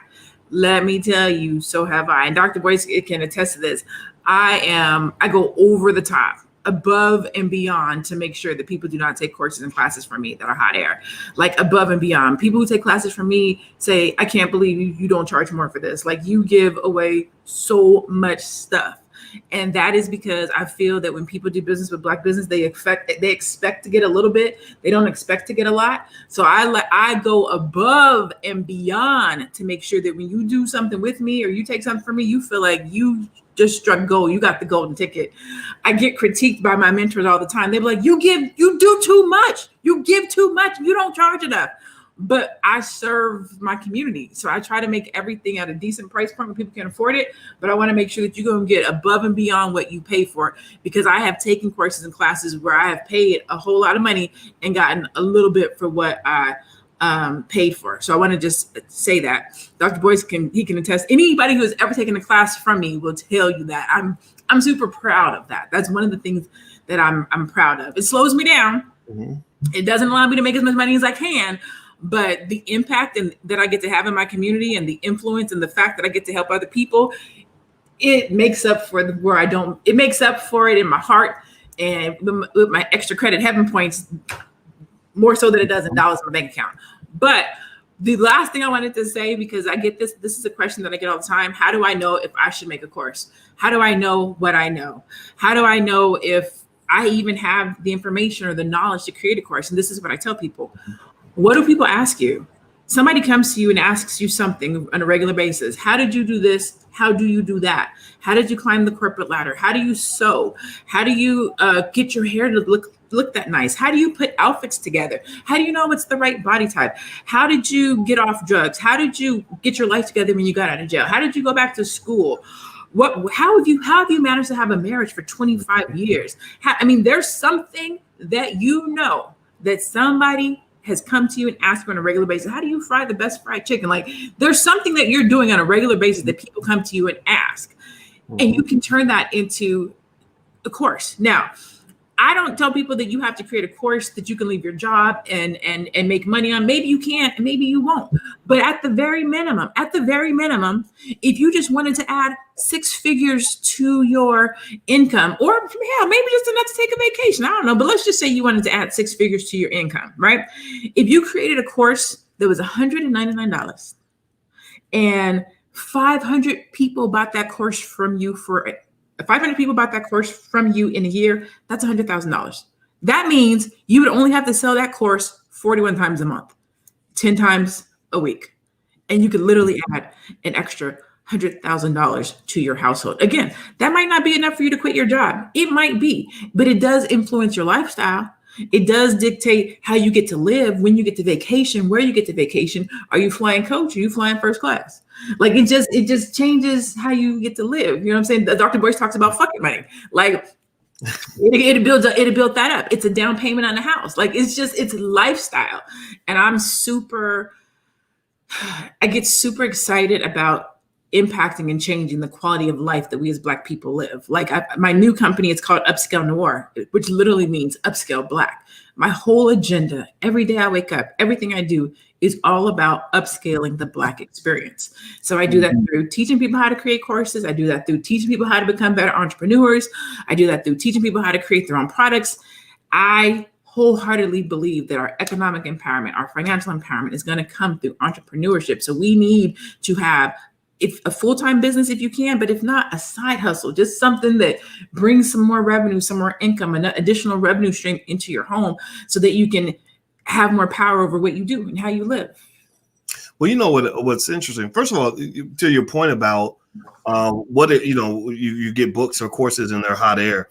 Let me tell you, so have I. And Dr. Boyce can attest to this. I go over the top, above and beyond, to make sure that people do not take courses and classes from me that are hot air, like above and beyond. People who take classes from me say, I can't believe you don't charge more for this. Like, you give away so much stuff. And that is because I feel that when people do business with Black business, they expect to get a little bit. They don't expect to get a lot. So I go above and beyond to make sure that when you do something with me or you take something from me, you feel like you just struck gold. You got the golden ticket. I get critiqued by my mentors all the time. They're like, you do too much. You give too much. You don't charge enough. But I serve my community. So I try to make everything at a decent price point where people can afford it. But I want to make sure that you're going to get above and beyond what you pay for, because I have taken courses and classes where I have paid a whole lot of money and gotten a little bit for what I paid for. So I want to just say that Dr. Boyce can attest. Anybody who has ever taken a class from me will tell you that. I'm super proud of that. That's one of the things that I'm proud of. It slows me down. Mm-hmm. It doesn't allow me to make as much money as I can. But the impact that I get to have in my community and the influence and the fact that I get to help other people, it makes up for it makes up for it in my heart and with my extra credit heaven points, more so than it does in dollars in my bank account. But the last thing I wanted to say, because I get this is a question that I get all the time. How do I know if I should make a course? How do I know what I know? How do I know if I even have the information or the knowledge to create a course? And this is what I tell people. What do people ask you? Somebody comes to you and asks you something on a regular basis. How did you do this? How do you do that? How did you climb the corporate ladder? How do you sew? How do you get your hair to look that nice? How do you put outfits together? Have it's the right body type? How did you get off drugs? How did you get your life together when you got out of jail? How did you go back to school? How have you managed to have a marriage for 25 years? There's something that that somebody has come to you and asked for on a regular basis. How do you fry the best fried chicken? Like, there's something that you're doing on a regular basis that people come to you and ask, and you can turn that into a course. Now, I don't tell people that you have to create a course that you can leave your job and make money on. Maybe you can, and maybe you won't. But at the very minimum, if you just wanted to add 6 figures to your income, or maybe just enough to take a vacation, I don't know. But let's just say you wanted to add 6 figures to your income, right? If you created a course that was $199 and 500 people bought that course from you for 500 people bought that course from you in a year, that's $100,000. That means you would only have to sell that course 41 times a month, 10 times a week. And you could literally add an extra $100,000 to your household. Again, that might not be enough for you to quit your job. It might be, but it does influence your lifestyle. It does dictate how you get to live, when you get to vacation, where you get to vacation. Are you flying coach? Are you flying first class? Like, it just changes how you get to live. You know what I'm saying? Dr. Boyce talks about fucking money. Like, it build that up. It's a down payment on the house. Like, it's lifestyle. And I get super excited about impacting and changing the quality of life that we as Black people live. Like, my new company, it's called Upscale Noir, which literally means upscale Black. My whole agenda, every day I wake up, everything I do is all about upscaling the Black experience. So I do that through teaching people how to create courses. I do that through teaching people how to become better entrepreneurs. I do that through teaching people how to create their own products. I wholeheartedly believe that our economic empowerment, our financial empowerment is going to come through entrepreneurship. So we need to have a full-time business if you can, but if not, a side hustle, just something that brings some more revenue, some more income, an additional revenue stream into your home so that you can have more power over what you do and how you live. Well, what's interesting, first of all, to your point about you get books or courses and they're hot air.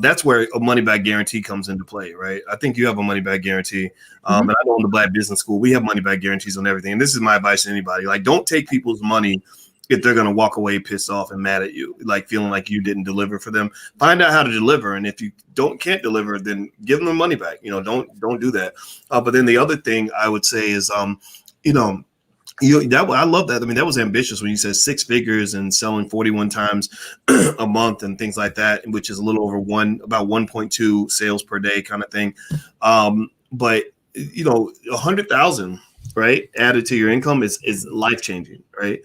That's where a money back guarantee comes into play, right? I think you have a money back guarantee. And I know in the Black Business School, we have money back guarantees on everything. And this is my advice to anybody. Like, don't take people's money if they're going to walk away pissed off and mad at you, like feeling like you didn't deliver for them. Find out how to deliver. And if you can't deliver, then give them the money back. Don't do that. But then the other thing I would say is, I love that. I mean, that was ambitious when you said 6 figures and selling 41 times a month and things like that, which is a little over about 1.2 sales per day kind of thing. But 100,000, right, added to your income is life changing, right?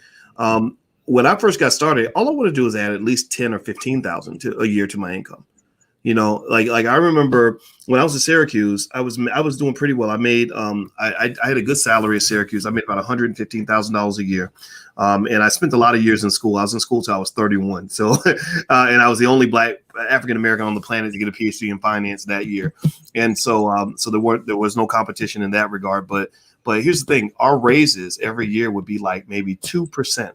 When I first got started, all I want to do is add at least 10 or 15,000 a year to my income. Like I remember when I was at Syracuse, I was doing pretty well. I made I had a good salary at Syracuse. I made about $115,000 a year, and I spent a lot of years in school. I was in school till I was 31. So, and I was the only Black African American on the planet to get a PhD in finance that year. And so there was no competition in that regard. But here's the thing: our raises every year would be like maybe 2%.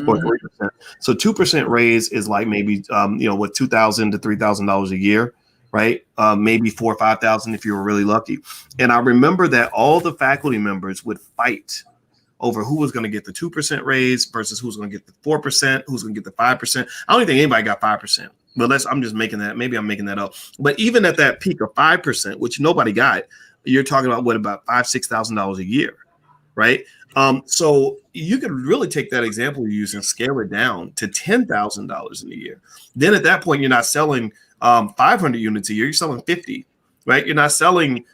Or 3%. So 2% raise is like maybe $2,000 to $3,000 a year, right? Maybe $4,000 or $5,000 if you were really lucky. And I remember that all the faculty members would fight over who was going to get the 2% raise versus who's going to get the 4%, who's going to get the 5%. I don't think anybody got 5%. But I'm just making that. Maybe I'm making that up. But even at that peak of 5%, which nobody got, you're talking about about $5,000-$6,000 a year, right? So you could really take that example you use and scale it down to $10,000 in a year. Then at that point, you're not selling 500 units a year. You're selling 50, right? You're not selling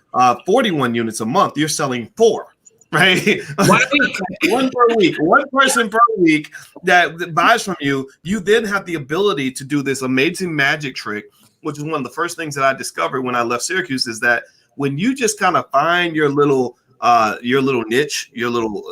41 units a month. You're selling 4, right? 1 week. One per week. One person per week that buys from you. You then have the ability to do this amazing magic trick, which is one of the first things that I discovered when I left Syracuse, is that when you just kind of find your little niche, your little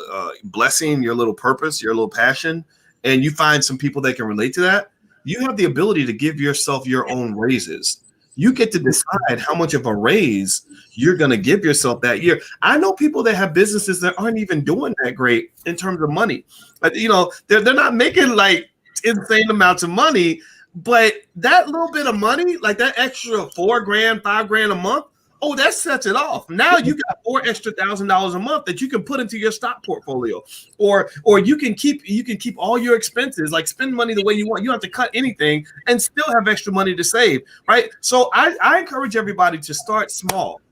blessing, your little purpose, your little passion, and you find some people that can relate to that, you have the ability to give yourself your own raises You get to decide how much of a raise you're going to give yourself that year. I know people that have businesses that aren't even doing that great in terms of money. You know, they're not making like insane amounts of money, but that little bit of money, like that extra $4,000, $5,000 a month, oh, that sets it off. Now you got $4,000 a month that you can put into your stock portfolio, or you can keep all your expenses, like spend money the way you want. You don't have to cut anything and still have extra money to save, right? So I encourage everybody to start small,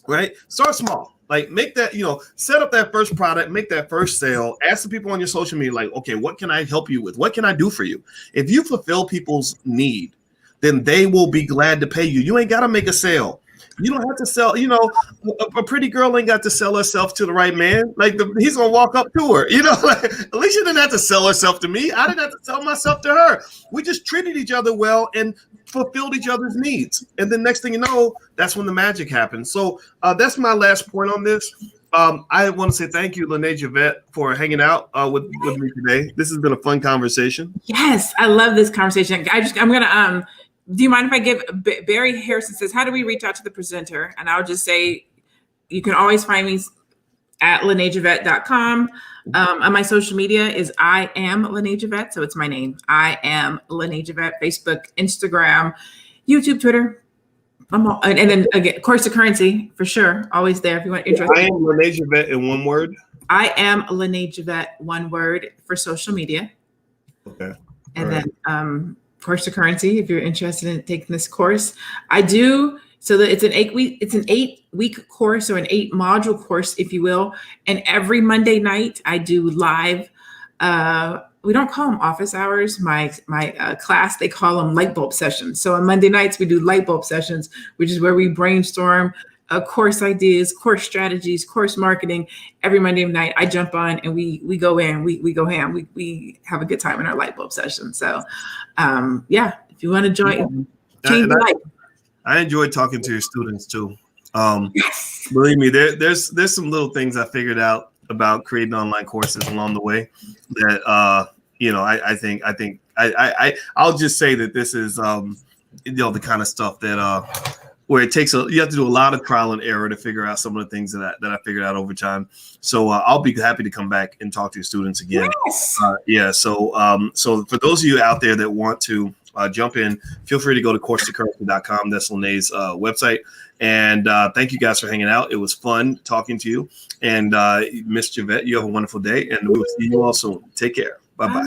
right? Start small. Like make that, you know, set up that first product, make that first sale, ask the people on your social media, like, okay, what can I help you with? What can I do for you? If you fulfill people's need, then they will be glad to pay you. You ain't got to make a sale. You don't have to sell, you know, a pretty girl ain't got to sell herself to the right man. Like he's going to walk up to her, you know, like, at least she didn't have to sell herself to me. I didn't have to sell myself to her. We just treated each other well and fulfilled each other's needs. And then next thing you know, that's when the magic happens. So that's my last point on this. I want to say thank you, Lanee Javet, for hanging out with me today. This has been a fun conversation. Yes, I love this conversation. I'm going to, do you mind if I give Barry Harrison says, how do we reach out to the presenter? And I'll just say, you can always find me at laneejavet.com. On my social media is I am Lanee Javet. So it's my name. I am Lanee Javet, Facebook, Instagram, YouTube, Twitter. And then again, Course of Currency for sure. Always there if you want interest. I am Lanee Javet in one word. I am Lanee Javet, one word for social media. Okay. And then Course of Currency, if you're interested in taking this course. I do, so that it's an 8-week course, or an 8-module course, if you will. And every Monday night I do live, we don't call them office hours. My class, they call them light bulb sessions. So on Monday nights we do light bulb sessions, which is where we brainstorm course ideas, course strategies, course marketing. Every Monday night I jump on and we go in, we go ham. We have a good time in our light bulb session. So yeah, if you want to join, change your life. I enjoyed talking to your students too. Believe me, there's some little things I figured out about creating online courses along the way that you know, I think I'll just say that this is you know, the kind of stuff that where it takes you have to do a lot of trial and error to figure out some of the things that I figured out over time. So I'll be happy to come back and talk to your students again. Yes. Yeah. So for those of you out there that want to jump in, feel free to go to coursetoCurrency.com. That's Lanee's website. And thank you guys for hanging out. It was fun talking to you. And Miss Javet, you have a wonderful day, and we'll see you all soon. Take care. Bye-bye.